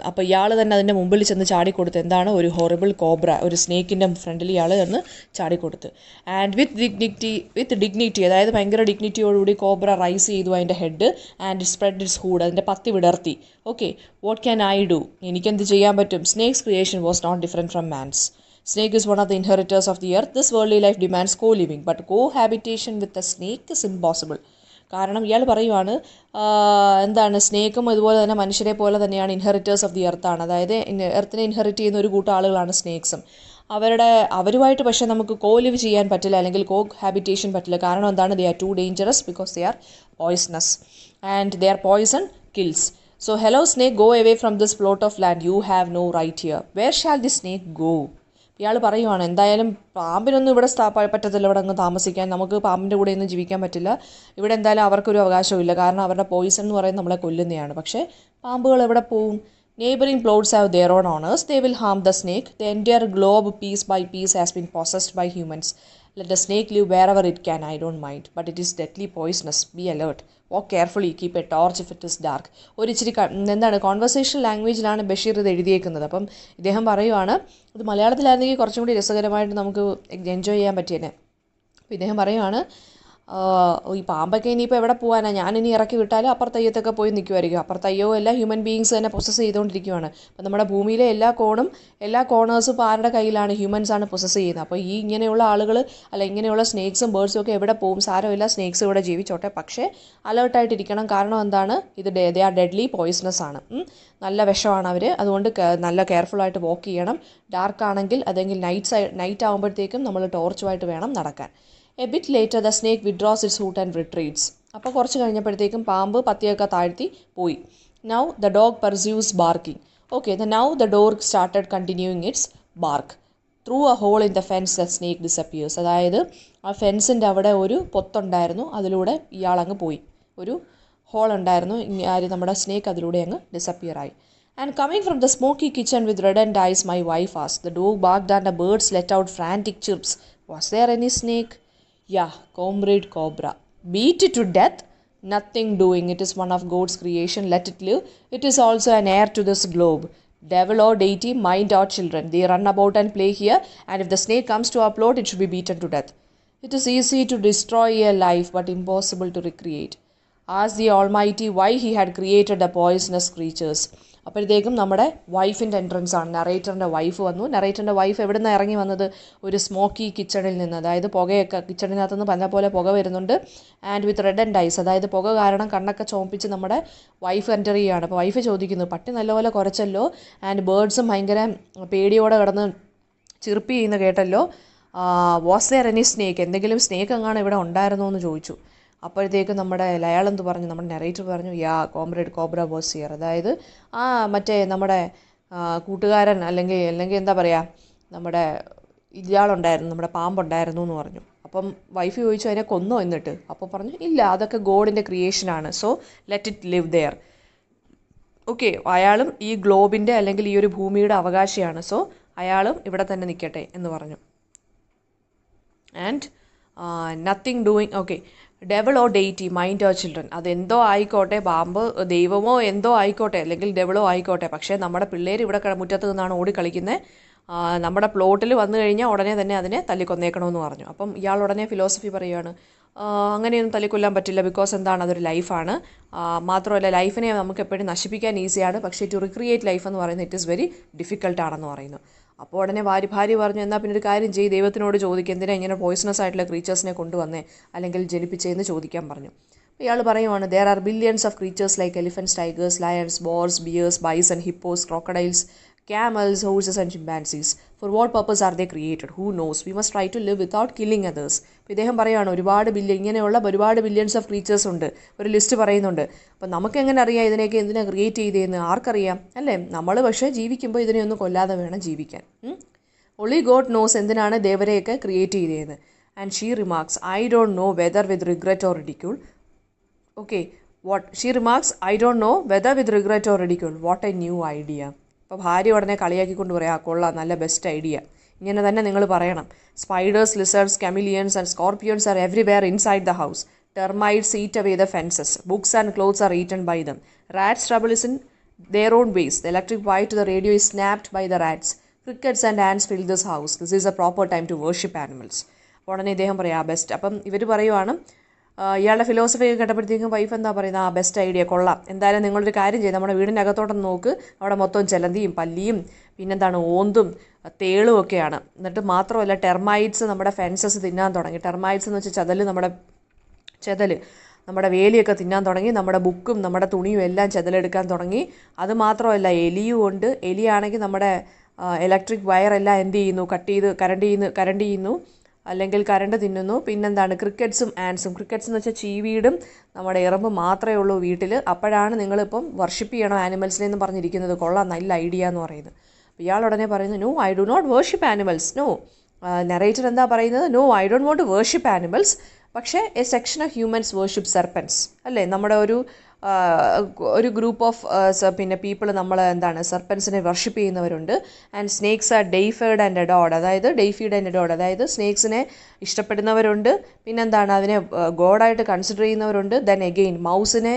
അപ്പോൾ ഇയാൾ തന്നെ അതിൻ്റെ മുമ്പിൽ ചെന്ന് ചാടിക്കൊടുത്ത് എന്താണ്? ഒരു ഹൊറിബിൾ കോബ്ര, ഒരു സ്നേക്കിൻ്റെ ഫ്രണ്ടിൽ ഇയാൾ ചെന്ന് ചാടിക്കൊടുത്ത്. ആൻഡ് വിത്ത് ഡിഗ്നിറ്റി അതായത് ഭയങ്കര ഡിഗ്നിറ്റിയോടുകൂടി കോബ്ര റൈസ് ചെയ്തു അതിൻ്റെ head and spread its hood, അതിൻ്റെ പത്തി വിടർത്തി. Okay, what can I do? എനിക്കെന്ത് ചെയ്യാൻ പറ്റും? Snakes creation was not different from man's. Snake is one of the inheritors of the earth. This worldly life demands co-living, but cohabitation with a snake is impossible. കാരണം ഇയാൾ പറയുവാണ് എന്താണ്, സ്നേക്കും ഇതുപോലെ തന്നെ മനുഷ്യരെ പോലെ തന്നെയാണ് ഇൻഹെറിറ്റേഴ്സ് ഓഫ് ദി എർത്താണ്. അതായത് എർത്തിനെ ഇൻഹെറിറ്റ് ചെയ്യുന്ന ഒരു കൂട്ടം ആളുകളാണ് സ്നേക്സും. അവരുമായിട്ട് പക്ഷേ നമുക്ക് ലിവ് ചെയ്യാൻ പറ്റില്ല, അല്ലെങ്കിൽ ഹാബിറ്റേഷൻ പറ്റില്ല. കാരണം എന്താണ്? They are to dangerous because they are poisonous and they are poison kills. So hello snake, go away from this plot of land. You have no right here. Where shall the snake go? ഇയാൾ പറയുവാണ് എന്തായാലും പാമ്പിനൊന്നും ഇവിടെ പറ്റത്തില്ല, ഇവിടെ അങ്ങ് താമസിക്കാൻ. നമുക്ക് പാമ്പിൻ്റെ കൂടെ ഒന്നും ജീവിക്കാൻ പറ്റില്ല. ഇവിടെ എന്തായാലും അവർക്കൊരു അവകാശമില്ല, കാരണം അവരുടെ പോയിസൺ എന്ന് പറയുന്നത് നമ്മളെ കൊല്ലുന്നതാണ്. പക്ഷേ പാമ്പുകൾ എവിടെ പോവും? Neighboring plots have their own owners. They will harm the snake. The entire globe, piece by piece, has been possessed by humans. Let the snake live wherever it can. I don't mind. But it is deadly poisonous. Be alert. Walk carefully. Keep a torch if it is dark. ഒരു ഇച്ചിരി എന്താണ് conversation ലാംഗ്വേജിലാണ് Basheer ഇത് എഴുതിയേക്കുന്നത്. അപ്പം ഇദ്ദേഹം പറയുവാണ്, ഇത് മലയാളത്തിലായിരുന്നെങ്കിൽ കുറച്ചും കൂടി രസകരമായിട്ട് നമുക്ക് എൻജോയ് ചെയ്യാൻ പറ്റിയേനെ. അപ്പോൾ ഇദ്ദേഹം പറയുവാണ്, ഈ പാമ്പൊക്കെ ഇനിയിപ്പോൾ എവിടെ പോകാനാണ്? ഞാനിനി ഇറക്കി വിട്ടാലും അപ്പുറത്തയ്യത്തൊക്കെ പോയി നിൽക്കുമായിരിക്കും. അപ്പുറത്തയ്യോ എല്ലാം ഹ്യൂമൻ ബീയിങ്സ് തന്നെ പൊസസ് ചെയ്തുകൊണ്ടിരിക്കുകയാണ്. അപ്പം നമ്മുടെ ഭൂമിയിലെ എല്ലാ കോർണേഴ്സും ഇപ്പോൾ ആരുടെ കയ്യിലാണ്? ഹ്യൂമൻസാണ് പൊസസ് ചെയ്യുന്നത്. അപ്പോൾ ഈ ഇങ്ങനെയുള്ള ആളുകൾ ഇങ്ങനെയുള്ള സ്നേക്സും ബേർഡ്സും ഒക്കെ എവിടെ പോകും? സാരമില്ല, സ്നേക്സ് ഇവിടെ ജീവിച്ചോട്ടെ, പക്ഷേ അലേർട്ടായിട്ടിരിക്കണം. കാരണം എന്താണ്? ഇത് ദേ ആർ ഡെഡ്ലി പോയ്സണസ് ആണ്, നല്ല വിഷമാണ് അവർ. അതുകൊണ്ട് നല്ല കെയർഫുള്ളായിട്ട് വാക്ക് ചെയ്യണം. ഡാർക്ക് ആണെങ്കിൽ അല്ലെങ്കിൽ നൈറ്റ് ആകുമ്പോഴത്തേക്കും നമ്മൾ ടോർച്ചുമായിട്ട് വേണം നടക്കാൻ. A bit later the snake withdraws its hood and retreats. അപ്പോൾ കുറച്ച് കഴിഞ്ഞപ്പോഴത്തേക്കും പാമ്പ് പത്തിയൊക്കെ താഴ്ത്തി പോയി. Now the dog pursues barking. Okay, now the dog started continuing its bark. Through a hole in the fence the snake disappears. അതായത് ആ ഫെൻസിൻ്റെ അവിടെ ഒരു പൊത്തുണ്ടായിരുന്നു, അതിലൂടെ ഇയാളങ്ങ് പോയി. ഒരു ഹോൾ ഉണ്ടായിരുന്നു, നമ്മുടെ സ്നേക്ക് അതിലൂടെ അങ്ങ് ഡിസപ്പിയർ ആയി. And coming from the smoky kitchen with reddened eyes, my wife asked. The dog barked and the birds let out frantic chirps. Was there any snake? Yeah, comrade cobra. Beat it to death? Nothing doing. It is one of God's creation. Let it live. It is also an heir to this globe. Devil or deity, mind our children. They run about and play here, and if the snake comes to our plot, it should be beaten to death. It is easy to destroy a life, but impossible to recreate. Ask the Almighty why He had created the poisonous creatures. അപ്പോഴത്തേക്കും നമ്മുടെ വൈഫിൻ്റെ entrance ആണ്. നറേറ്ററിൻ്റെ wife വന്നു. നറേറ്ററിൻ്റെ wife എവിടെ നിന്നാണ് ഇറങ്ങി വന്നത്? ഒരു സ്മോക്കി കിച്ചണിൽ നിന്ന്, അതായത് പുകയൊക്കെ കിച്ചണിനകത്തുനിന്ന് പല പോലെ പുക വരുന്നുണ്ട്. And with red and eyes, അതായത് പുക കാരണം കണ്ണൊക്കെ ചോപ്പിച്ച് നമ്മുടെ വൈഫ് എൻ്റർ ചെയ്യുകയാണ്. അപ്പോൾ വൈഫ് ചോദിക്കുന്നു, പട്ടി നല്ലപോലെ കുരച്ചല്ലോ, ആൻഡ് ബേർഡ്സും ഭയങ്കര പേടിയോടെ കിടന്ന് ചിർപ്പി ചെയ്യുന്ന കേട്ടല്ലോ. Was there any snake? എന്തെങ്കിലും സ്നേക്ക് എങ്ങാണ് ഇവിടെ ഉണ്ടായിരുന്നോ എന്ന് ചോദിച്ചു. അപ്പോഴത്തേക്കും അയാളെന്ത് പറഞ്ഞു? നമ്മുടെ നെറേറ്റർ പറഞ്ഞു, യാ കോമ്രേഡ് കോബ്ര വാസ് ഹിയർ. അതായത് മറ്റേ നമ്മുടെ കൂട്ടുകാരൻ അല്ലെങ്കിൽ എന്താ പറയുക, നമ്മുടെ ഇയാളുണ്ടായിരുന്നു, നമ്മുടെ പാമ്പുണ്ടായിരുന്നു എന്ന് പറഞ്ഞു. അപ്പം വൈഫ് ചോദിച്ചു, അതിനെ കൊന്നോ എന്നിട്ട്? അപ്പോൾ പറഞ്ഞു, ഇല്ല, അതൊക്കെ ഗോഡിൻ്റെ ക്രിയേഷനാണ്, so let it live there. Okay, അയാളും ഈ ഗ്ലോബിൻ്റെ അല്ലെങ്കിൽ ഈ ഒരു ഭൂമിയുടെ അവകാശിയാണ്, സോ അയാളും ഇവിടെ തന്നെ നിൽക്കട്ടെ എന്ന് പറഞ്ഞു. And nothing doing. Okay, devil or deity, mind or children. അതെന്തോ ആയിക്കോട്ടെ, പാമ്പ് ദൈവമോ എന്തോ ആയിക്കോട്ടെ, അല്ലെങ്കിൽ ഡെവലോ ആയിക്കോട്ടെ, പക്ഷേ നമ്മുടെ പിള്ളേർ ഇവിടെ മുറ്റത്ത് നിന്നാണ് ഓടിക്കളിക്കുന്നത്. നമ്മുടെ പ്ലോട്ടിൽ വന്നു കഴിഞ്ഞാൽ ഉടനെ തന്നെ അതിനെ തല്ലിക്കൊന്നേക്കണമെന്ന് പറഞ്ഞു. അപ്പം ഇയാൾ ഉടനെ ഫിലോസഫി പറയുകയാണ്, അങ്ങനെയൊന്നും തല്ലിക്കൊല്ലാൻ പറ്റില്ല. ബിക്കോസ് എന്താണ്, അതൊരു ലൈഫാണ്. മാത്രമല്ല ലൈഫിനെ നമുക്ക് എപ്പോഴും നശിപ്പിക്കാൻ ഈസിയാണ്, പക്ഷേ ടു റിക്രിയേറ്റ് ലൈഫ് എന്ന് പറയുന്നത് ഇറ്റ് ഈസ് വെരി ഡിഫിക്കൽട്ടാണെന്ന് പറയുന്നു. അപ്പോൾ ഉടനെ ഭാര്യ പറഞ്ഞു, എന്നാൽ പിന്നെ ഒരു കാര്യം ചെയ്ത് ദൈവത്തിനോട് ചോദിക്കുക, എന്തിനാ ഇങ്ങനെ പോയിസണസ് ആയിട്ടുള്ള ക്രീച്ചേഴ്സിനെ കൊണ്ടുവന്നേ അല്ലെങ്കിൽ ജനിപ്പിച്ചതെന്ന് ചോദിക്കാൻ പറഞ്ഞു. ഇയാൾ പറയുവാണ്, there are billions of creatures like elephants, tigers, lions, boars, bears, bison, hippos, crocodiles, camels, horses and chimpanzees. For what purpose are they created? Who knows? We must try to live without killing others. അപ്പോൾ ഇദ്ദേഹം പറയുകയാണ്, ഇങ്ങനെയുള്ള ഒരുപാട് billions of creatures ഉണ്ട്, ഒരു list പറയുന്നുണ്ട്. അപ്പം നമുക്ക് എങ്ങനെ അറിയാം ഇതിനെയൊക്കെ എന്തിനാ ക്രിയേറ്റ് ചെയ്തതെന്ന്? ആർക്കറിയാം അല്ലേ? നമ്മൾ പക്ഷേ ജീവിക്കുമ്പോൾ ഇതിനെയൊന്നും കൊല്ലാതെ വേണം ജീവിക്കാൻ. ഒൺലി ഗോഡ് നോസ് എന്തിനാണ് ദേവരെയൊക്കെ ക്രിയേറ്റ് ചെയ്തതെന്ന്. And she remarks, I don't know whether with regret or ridicule. Okay, she remarks, I don't know whether with regret or ridicule, what A new idea. അപ്പോൾ ഭാര്യ ഉടനെ കളിയാക്കിക്കൊണ്ട് പറയാം, കൊള്ളാം, നല്ല ബെസ്റ്റ് ഐഡിയ, ഇങ്ങനെ തന്നെ നിങ്ങൾ പറയണം. Spiders, lizards, chameleons and scorpions are everywhere inside the house. Termites eat away the fences. Books and clothes are eaten by them. Rats' trouble is in their own ways. The electric wire to the radio is snapped by the rats. Crickets and ants fill this house. This is a proper time to worship animals. ഉടനെ ഇദ്ദേഹം പറയാം, best. അപ്പം ഇവർ പറയുവാണ്, ഇയാളുടെ philosophy കേട്ടപ്പോഴത്തേക്കും wife എന്താ പറയുന്നത്, best idea, കൊള്ളാം. എന്തായാലും നിങ്ങളൊരു കാര്യം ചെയ്ത് നമ്മുടെ വീടിൻ്റെ അകത്തോട്ടൊന്ന് നോക്ക്, അവിടെ മൊത്തം ചെലന്തിയും പല്ലിയും പിന്നെന്താണ് ഓന്തും തേളും ഒക്കെയാണ്. എന്നിട്ട് മാത്രമല്ല ടെർമൈറ്റ്സ് നമ്മുടെ ഫെൻസസ് തിന്നാൻ തുടങ്ങി. ടെർമൈറ്റ്സ് എന്ന് വെച്ചാൽ നമ്മുടെ വേലിയൊക്കെ തിന്നാൻ തുടങ്ങി. നമ്മുടെ ബുക്കും നമ്മുടെ തുണിയും എല്ലാം ചെതലെടുക്കാൻ തുടങ്ങി. അത് മാത്രമല്ല എലിയും ഉണ്ട്. എലിയാണെങ്കിൽ നമ്മുടെ ഇലക്ട്രിക് വയറെല്ലാം എന്ത് ചെയ്യുന്നു, കട്ട് ചെയ്ത് കരണ്ട് ചെയ്യുന്നു, അല്ലെങ്കിൽ കരണ്ട് തിന്നുന്നു. പിന്നെന്താണ്, ക്രിക്കറ്റ്സും ആൻസും. ക്രിക്കറ്റ്സ് എന്ന് വെച്ചാൽ ചീവീടും നമ്മുടെ എറുമ്പ് മാത്രമേ ഉള്ളൂ വീട്ടിൽ. അപ്പോഴാണ് നിങ്ങളിപ്പം വർഷിപ്പ് ചെയ്യണം ആനിമൽസിനെ എന്ന് പറഞ്ഞിരിക്കുന്നത്. കൊള്ളാം, നല്ല ഐഡിയ എന്ന് പറയുന്നത്. അപ്പോൾ ഇയാൾ ഉടനെ പറയുന്നു, no, I do not worship animals. No, narrator എന്താ പറയുന്നത്, no, I don't want to worship animals. പക്ഷേ a section of humans worship serpents അല്ലേ. നമ്മുടെ ഒരു ഗ്രൂപ്പ് ഓഫ് പീപ്പിൾ നമ്മൾ എന്താണ് സർപ്പൻസിനെ വർഷിപ്പ് ചെയ്യുന്നവരുണ്ട്. And snakes are deified and adored. അതായത് സ്നേക്സിനെ ഇഷ്ടപ്പെടുന്നവരുണ്ട്. പിന്നെന്താണ്, അതിനെ ഗോഡായിട്ട് കൺസിഡർ ചെയ്യുന്നവരുണ്ട്. ദെൻ എഗെയിൻ മൗസിനെ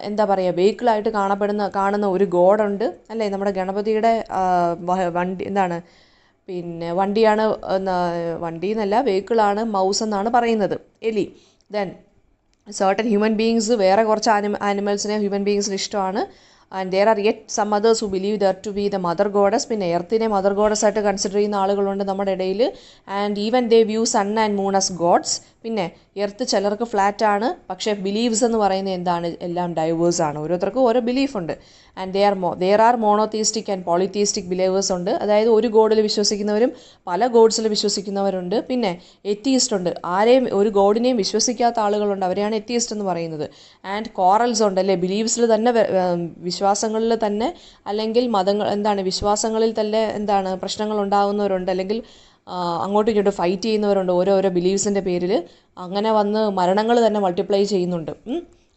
എന്താ പറയുക, വെഹിക്കിളായിട്ട് കാണുന്ന ഒരു ഗോഡുണ്ട് അല്ലേ. നമ്മുടെ ഗണപതിയുടെ വണ്ടി എന്താണ്, വണ്ടി എന്നല്ല, വെഹിക്കിളാണ് മൗസ് എന്നാണ് പറയുന്നത്, എലി. ദെൻ സർട്ടൻ ഹ്യൂമൻ ബീയിങ്സ്, വേറെ കുറച്ച് ആനിമൽസിനെ ഹ്യൂമൻ ബീയിങ്സിന് ഇഷ്ടമാണ്. And there are yet some others who believe there to be the mother goddess. പിന്നെ എർത്തിനെ മദർ ഗോഡസ് ആയിട്ട് കൺസിഡർ ചെയ്യുന്ന ആളുകളുണ്ട് നമ്മുടെ ഇടയിൽ. And even they view sun and moon as gods. പിന്നെ എർത്ത് ചിലർക്ക് ഫ്ലാറ്റ് ആണ്, പക്ഷേ ബിലീവ്സ് എന്ന് പറയുന്നത് എന്താണ്, എല്ലാം ഡൈവേഴ്സ് ആണ്. ഓരോരുത്തർക്കും ഓരോ ബിലീഫുണ്ട്. And there are monotheistic and polytheistic believers ഉണ്ട്. അതായത് ഒരു ഗോഡിൽ വിശ്വസിക്കുന്നവരും പല ഗോഡ്സിൽ വിശ്വസിക്കുന്നവരുണ്ട്. പിന്നെ എത്തിയിസ്റ്റ് ഉണ്ട്, ആരെയും ഒരു ഗോഡിനെയും വിശ്വസിക്കാത്ത ആളുകളുണ്ട്, അവരെയാണ് എത്തിയിസ്റ്റ് എന്ന് പറയുന്നത്. ആൻഡ് കോറൽസ് ഉണ്ട് അല്ലേ, ബിലീവ്സിൽ തന്നെ വിശ്വാസങ്ങളിൽ തന്നെ അല്ലെങ്കിൽ വിശ്വാസങ്ങളിൽ തന്നെ പ്രശ്നങ്ങൾ ഉണ്ടാകുന്നവരുണ്ട്, അല്ലെങ്കിൽ അങ്ങോട്ടും ഇങ്ങോട്ടും ഫൈറ്റ് ചെയ്യുന്നവരുണ്ട് ഓരോരോ ബിലീവ്സിൻ്റെ പേരിൽ. അങ്ങനെ വന്ന് മരണങ്ങൾ തന്നെ മൾട്ടിപ്ലൈ ചെയ്യുന്നുണ്ട്.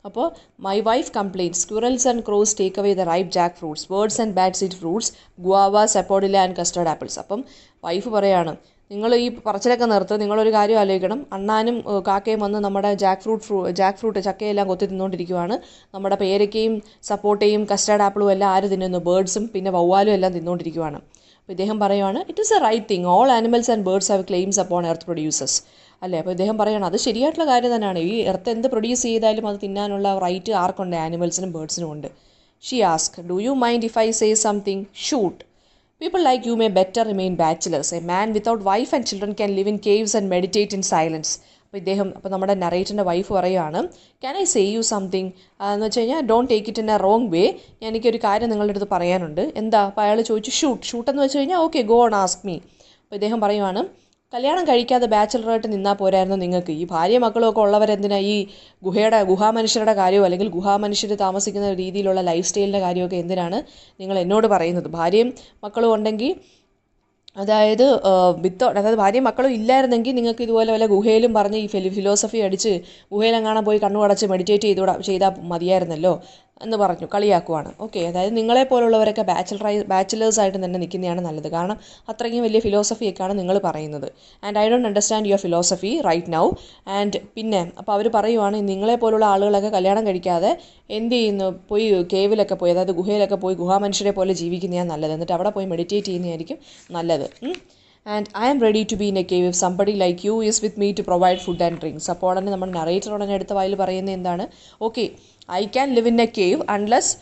അപ്പോൾ my wife complains, squirrels and crows take away the ripe jackfruits, birds and bats eat fruits, guava, sapodilla and custard apples. അപ്പം വൈഫ് പറയാണ്, നിങ്ങൾ ഈ പറച്ചിലൊക്കെ നിർത്ത്, നിങ്ങളൊരു കാര്യം ആലോചിക്കണം. അണ്ണാനും കാക്കയും വന്ന് നമ്മുടെ ജാക്ക് ഫ്രൂട്ട് ചക്കയെല്ലാം കൊത്തി തിന്നുകൊണ്ടിരിക്കുവാണ്. നമ്മുടെ പേരയ്ക്കയും സപ്പോട്ടയും കസ്റ്റേർഡ് ആപ്പിളും എല്ലാം ആര് തിന്നുന്നു, ബേർഡ്സും പിന്നെ വവ്വാലും എല്ലാം തിന്നുകൊണ്ടിരിക്കുവാണ്. അപ്പോൾ ഇദ്ദേഹം പറയുവാണ്, it is a right thing, all animals and birds have claims upon earth producers അല്ലേ. അപ്പോൾ ഇദ്ദേഹം പറയുകയാണ്, അത് ശരിയായിട്ടുള്ള കാര്യം തന്നെയാണ്. ഈ എർത്ത് എന്ത് പ്രൊഡ്യൂസ് ചെയ്താലും അത് തിന്നാനുള്ള റൈറ്റ് ആർക്കുണ്ട്, ആനിമൽസിനും ബേർഡ്സിനും ഉണ്ട്. She ask, do you mind if I say something? Shoot. People like you may better remain bachelors. A man without wife and children can live in caves and meditate in silence. അപ്പോൾ നമ്മുടെ നറേറ്ററിൻ്റെ wife പറയുകയാണ്, can I say you something എന്ന് വെച്ച് കഴിഞ്ഞാൽ don't take it in A wrong വേ. എനിക്കൊരു കാര്യം നിങ്ങളുടെ അടുത്ത് പറയാനുണ്ട്. എന്താ? അപ്പോൾ അയാൾ ചോദിച്ചു, ഷൂട്ട് എന്ന് വെച്ച് കഴിഞ്ഞാൽ okay, go on ask me. അപ്പോൾ ഇദ്ദേഹം പറയുവാണ്, കല്യാണം കഴിക്കാതെ ബാച്ചിലറായിട്ട് നിന്നാൽ പോരായിരുന്നു നിങ്ങൾക്ക്? ഈ ഭാര്യ മക്കളും ഒക്കെ ഉള്ളവരെന്തിനാ ഈ ഗുഹാമനുഷ്യരുടെ കാര്യമോ അല്ലെങ്കിൽ ഗുഹാമനുഷ്യർ താമസിക്കുന്ന രീതിയിലുള്ള ലൈഫ് സ്റ്റൈലിൻ്റെ കാര്യമൊക്കെ എന്തിനാണ് നിങ്ങൾ എന്നോട് പറയുന്നത്? ഭാര്യയും മക്കളും ഉണ്ടെങ്കിൽ, അതായത് ഭാര്യയും മക്കളും ഇല്ലായിരുന്നെങ്കിൽ നിങ്ങൾക്ക് ഇതുപോലെ വല്ല ഗുഹയിലും പറഞ്ഞ് ഈ ഫിലോസഫി അടിച്ച് ഗുഹയിലെങ്ങാനും പോയി കണ്ണുടച്ച് മെഡിറ്റേറ്റ് ചെയ്താൽ മതിയായിരുന്നല്ലോ എന്ന് പറഞ്ഞു, കളിയാക്കുവാണ്. ഓക്കെ, അതായത് നിങ്ങളെപ്പോലുള്ളവരൊക്കെ ബാച്ചിലേഴ്സായിട്ട് തന്നെ നിൽക്കുന്നതാണ് നല്ലത്. കാരണം അത്രയ്ക്കും വലിയ ഫിലോസഫിയൊക്കെയാണ് നിങ്ങൾ പറയുന്നത്. And I don't understand your philosophy right now. And പിന്നെ അപ്പോൾ അവർ പറയുവാണ്, നിങ്ങളെപ്പോലുള്ള ആളുകളൊക്കെ കല്യാണം കഴിക്കാതെ എന്ത് ചെയ്യുന്നു, പോയി കേവിലൊക്കെ പോയി, അതായത് ഗുഹയിലൊക്കെ പോയി ഗുഹാമനുഷ്യരെ പോലെ ജീവിക്കുന്നതാണ് നല്ലത്. എന്നിട്ട് അവിടെ പോയി മെഡിറ്റേറ്റ് ചെയ്യുന്നതായിരിക്കും നല്ലത്. And I am ready to be in a cave if somebody like you is with me to provide food and drinks. അപ്പോൾ ഉടനെ നമ്മുടെ നറേറ്റർ ഉടനെ അടുത്ത വായിൽ പറയുന്നത് എന്താണ്? Okay, I can live in a cave unless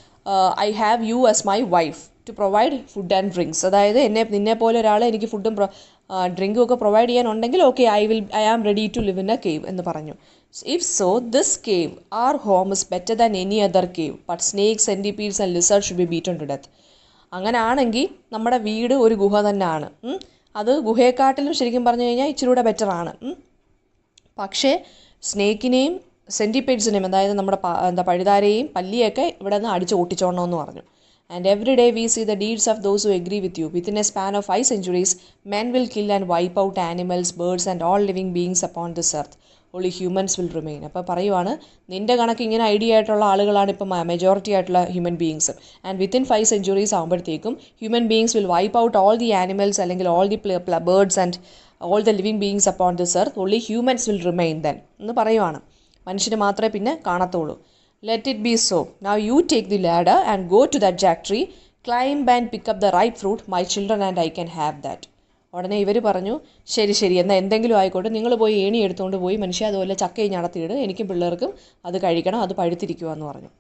I have you as my wife to provide food and drinks. അതായത് നിന്നെ പോലെ ഒരാളെ എനിക്ക് ഫുഡും ഡ്രിങ്കും ഒക്കെ പ്രൊവൈഡ് ചെയ്യാനുണ്ടെങ്കിൽ okay, I am ready to live in a cave എന്ന് പറഞ്ഞു. If so this cave our home is better than any other cave but snakes centipedes and lizard should be beaten to death. അങ്ങനെ ആണെങ്കിൽ നമ്മുടെ വീട് ഒരു ഗുഹ തന്നെയാണ്. അത് ഗുഹയെക്കാട്ടിലും ശരിക്കും പറഞ്ഞു കഴിഞ്ഞാൽ ഇച്ചിരി കൂടെ ബെറ്ററാണ്. പക്ഷേ സ്നേക്കിനെയും സെൻറ്റിപേഡ്സിനെയും, അതായത് നമ്മുടെ പഴുതാരെയും പല്ലിയൊക്കെ ഇവിടെ നിന്ന് അടിച്ച് ഓട്ടിച്ചോണമെന്ന് പറഞ്ഞു. And every day we see the deeds of those who agree with you. Within a span of 5 centuries, men will kill and wipe out animals, birds and all living beings upon this earth. Only humans will remain. അപ്പോൾ പറയുവാണ്, നിൻ്റെ കണക്ക് ഇങ്ങനെ idea ആയിട്ടുള്ള ആളുകളാണ് ഇപ്പം majority ആയിട്ടുള്ള human beings. And within 5 centuries ആകുമ്പോഴത്തേക്കും human beings will wipe out all the animals അല്ലെങ്കിൽ all the birds and all the living beings upon this earth. Only humans will remain then എന്ന് പറയുവാണ്. മനുഷ്യന് മാത്രമേ പിന്നെ കാണത്തുള്ളൂ. Let it be so. Now you take the ladder and go to that jack tree, climb and pick up the ripe fruit. My children and I can have that. ഉടനെ ഇവർ പറഞ്ഞു, ശരി എന്നാൽ എന്തെങ്കിലും ആയിക്കോട്ടെ, നിങ്ങൾ പോയി ഏണി എടുത്തുകൊണ്ട് പോയി മനുഷ്യ അതുപോലെ ചക്കയും നടത്തിയിട്, എനിക്കും പിള്ളേർക്കും അത് കഴിക്കണം, അത് പഴുത്തിരിക്കുക എന്ന് പറഞ്ഞു.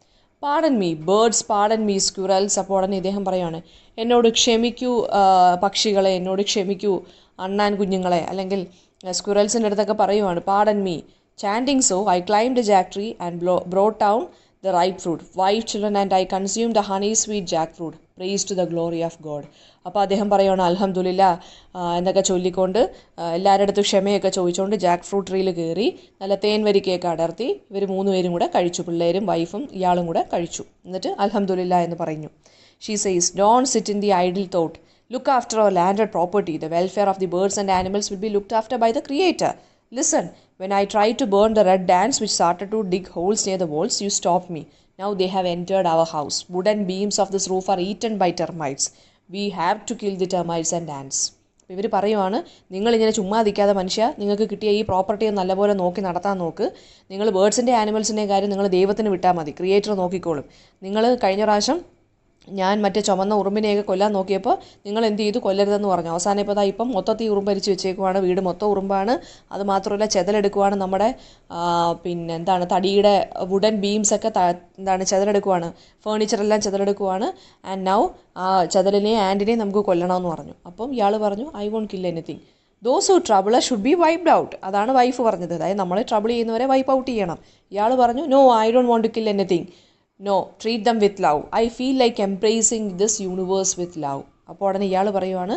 Padarn me birds, Padarn me squirrels. അപ്പോൾ ഉടനെ ഇദ്ദേഹം പറയുകയാണ്, എന്നോട് ക്ഷമിക്കൂ പക്ഷികളെ, എന്നോട് ക്ഷമിക്കൂ അണ്ണാൻ കുഞ്ഞുങ്ങളെ, അല്ലെങ്കിൽ സ്ക്വിറൽസിൻ്റെ അടുത്തൊക്കെ പറയുവാണ് Padarn me. Chanting so, I climbed a jack tree and brought down the ripe fruit. Wife, children and I consumed the honey sweet jackfruit. Praise to the glory of God. അപ്പോൾ അദ്ദേഹം പറയുകയാണ് അൽഹംദുലില്ലാ എന്നൊക്കെ ചൊല്ലിക്കൊണ്ട് എല്ലാവരുടെ അടുത്തും ക്ഷമയൊക്കെ ചോദിച്ചുകൊണ്ട് ജാക്ക് ഫ്രൂട്ട് ട്രീയിൽ കയറി നല്ല തേൻ വരിക്കയൊക്കെ അടർത്തി ഇവർ 3 പേരും കൂടെ കഴിച്ചു. പിള്ളേരും വൈഫും ഇയാളും കൂടെ കഴിച്ചു. എന്നിട്ട് അൽഹംദുലില്ലാ എന്ന് പറഞ്ഞു. She says, don't sit in the idle thought. Look after our landed property. The welfare of the birds and animals will be looked after by the Creator. Listen, when I tried to burn the red ants which started to dig holes near the walls, you stopped me. Now they have entered our house. Wooden beams of this roof are eaten by termites. We have to kill the termites and ants. ഇവർ പറയുവാണ്, നിങ്ങളിങ്ങനെ ചുമ്മാതിക്കാതെ മനുഷ്യ, നിങ്ങൾക്ക് കിട്ടിയ ഈ പ്രോപ്പർട്ടിയെ നല്ലപോലെ നോക്കി നടത്താൻ നോക്ക്. നിങ്ങൾ ബേർഡ്സിൻ്റെ ആനിമൽസിൻ്റെ കാര്യം നിങ്ങൾ ദൈവത്തിന് വിട്ടാൽ മതി, ക്രിയേറ്റർ നോക്കിക്കോളും. നിങ്ങൾ കഴിഞ്ഞ പ്രാവശ്യം ഞാൻ മറ്റേ ചുമന്ന ഉറുമ്പിനെയൊക്കെ കൊല്ലാൻ നോക്കിയപ്പോൾ നിങ്ങൾ എന്ത് ചെയ്തു, കൊല്ലരുതെന്ന് പറഞ്ഞു. അവസാനം ഇപ്പോൾ ഇപ്പം മൊത്തത്തിൽ ഉറുമ്പരിച്ച് വെച്ചേക്കുവാണ്, വീട് മൊത്തം ഉറുമ്പാണ്. അത് മാത്രമല്ല ചെതലെടുക്കുവാണ്, നമ്മുടെ തടിയുടെ വുഡൻ ബീംസൊക്കെ ചെതലെടുക്കുവാണ്, ഫേർണിച്ചറെല്ലാം ചെതലെടുക്കുവാണ്. ആൻഡ് നൗ ആ ചെതലിനെയും ആൻറ്റിനെയും നമുക്ക് കൊല്ലണമെന്ന് പറഞ്ഞു. അപ്പം ഇയാൾ പറഞ്ഞു, I won't kill anything. Those who trouble should be wiped out. അതാണ് വൈഫ് പറഞ്ഞത്, അതായത് നമ്മളെ ട്രബിൾ ചെയ്യുന്നവരെ വൈപ്പ് ഔട്ട് ചെയ്യണം. ഇയാൾ പറഞ്ഞു, no, I don't want to kill anything. No, treat them with love. I feel like embracing this universe with love. അപ്പോൾ ഉടനെ ഇയാൾ പറയുവാണ്,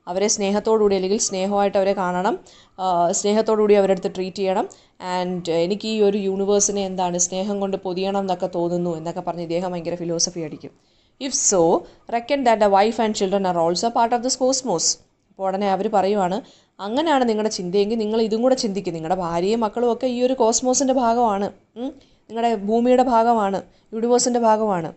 അവരെ സ്നേഹത്തോടുകൂടി അല്ലെങ്കിൽ സ്നേഹമായിട്ട് അവരെ കാണണം, സ്നേഹത്തോടുകൂടി അവരുടെ അടുത്ത് ട്രീറ്റ് ചെയ്യണം. ആൻഡ് എനിക്ക് ഈ ഒരു യൂണിവേഴ്സിനെ സ്നേഹം കൊണ്ട് പൊതിയണം എന്നൊക്കെ തോന്നുന്നു എന്നൊക്കെ പറഞ്ഞ് ഇദ്ദേഹം ഭയങ്കര ഫിലോസഫി അടിക്കും. If so, reckon that a wife and children are also part of this cosmos. അപ്പോൾ ഉടനെ അവർ പറയുവാണ്, അങ്ങനെയാണ് നിങ്ങളുടെ ചിന്തയെങ്കിൽ നിങ്ങൾ ഇതും കൂടെ ചിന്തിക്കും. നിങ്ങളുടെ ഭാര്യയും മക്കളും ഒക്കെ ഈ ഒരു കോസ്മോസിൻ്റെ ഭാഗമാണ്, നിങ്ങളുടെ ഭൂമിയുടെ ഭാഗമാണ്, യൂണിവേഴ്സിൻ്റെ ഭാഗമാണ്.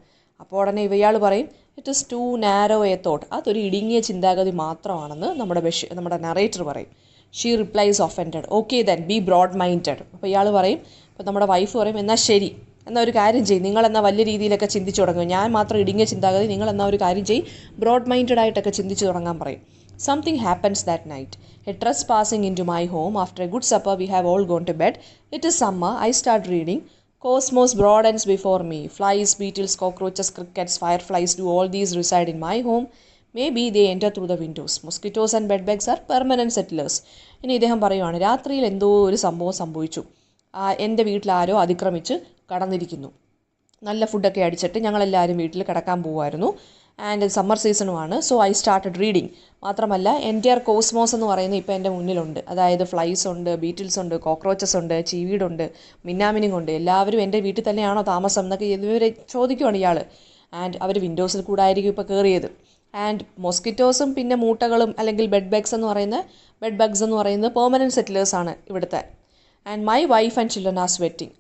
അപ്പോൾ ഉടനെ ഇയാൾ പറയും, it is too narrow a thought. അതൊരു ഇടുങ്ങിയ ചിന്താഗതി മാത്രമാണെന്ന് നമ്മുടെ നറേറ്റർ പറയും. She replies offended. Okay then be broad minded. അപ്പോൾ ഇയാൾ പറയും, അപ്പോൾ നമ്മുടെ വൈഫ് പറയും, എന്നാൽ ശരി, എന്നാൽ ഒരു കാര്യം ചെയ്യും, നിങ്ങളെന്നാൽ വലിയ രീതിയിലൊക്കെ ചിന്തിച്ചു തുടങ്ങും, ഞാൻ മാത്രം ഇടുങ്ങിയ ചിന്താഗതി, നിങ്ങളെന്നാൽ ഒരു കാര്യം ചെയ്യും, ബ്രോഡ് മൈൻഡഡ് ആയിട്ടൊക്കെ ചിന്തിച്ചു തുടങ്ങാൻ പറയും. Something happens that night. A trespassing into my home. After a good supper, we have all gone to bed. It is summer. I start reading. Cosmos broadens before me. Flies, beetles, cockroaches, crickets, fireflies, do all these reside in my home? Maybe they enter through the windows. Mosquitoes and bedbugs are permanent settlers. ഇനി ഇദ്ദേഹം പറയുവാണ്, രാത്രിയിൽ എന്തോ ഒരു സംഭവം സംഭവിച്ചു. എൻ്റെ വീട്ടിൽ ആരോ അതിക്രമിച്ച് കടന്നിരിക്കുന്നു. നല്ല ഫുഡൊക്കെ അടിച്ചിട്ട് ഞങ്ങളെല്ലാവരും വീട്ടിൽ കിടക്കാൻ പോകുമായിരുന്നു. ആൻഡ് സമ്മർ സീസണുമാണ്. So I started reading. മാത്രമല്ല എൻറ്റയർ കോസ്മോസ് എന്ന് പറയുന്നത് ഇപ്പോൾ എൻ്റെ മുന്നിലുണ്ട്. അതായത് ഫ്ലൈസ് ഉണ്ട്, ബീറ്റിൽസ് ഉണ്ട്, കോക്രോച്ചസ് ഉണ്ട്, ചീവീടുണ്ട്, മിന്നാമിനിങ് ഉണ്ട്. എല്ലാവരും എൻ്റെ വീട്ടിൽ തന്നെയാണോ താമസം എന്നൊക്കെ ഇതുവരെ ചോദിക്കുവാണ് ഇയാൾ. ആൻഡ് അവർ വിൻഡോസിൽ കൂടെ ആയിരിക്കും ഇപ്പോൾ കയറിയത്. ആൻഡ് മൊസ്കിറ്റോസും പിന്നെ മൂട്ടകളും അല്ലെങ്കിൽ ബെഡ് ബഗ്സ് എന്ന് പറയുന്നത് പെർമനൻറ്റ് സെറ്റിലേഴ്സാണ് ഇവിടുത്തെ. And my wife and children R sweating.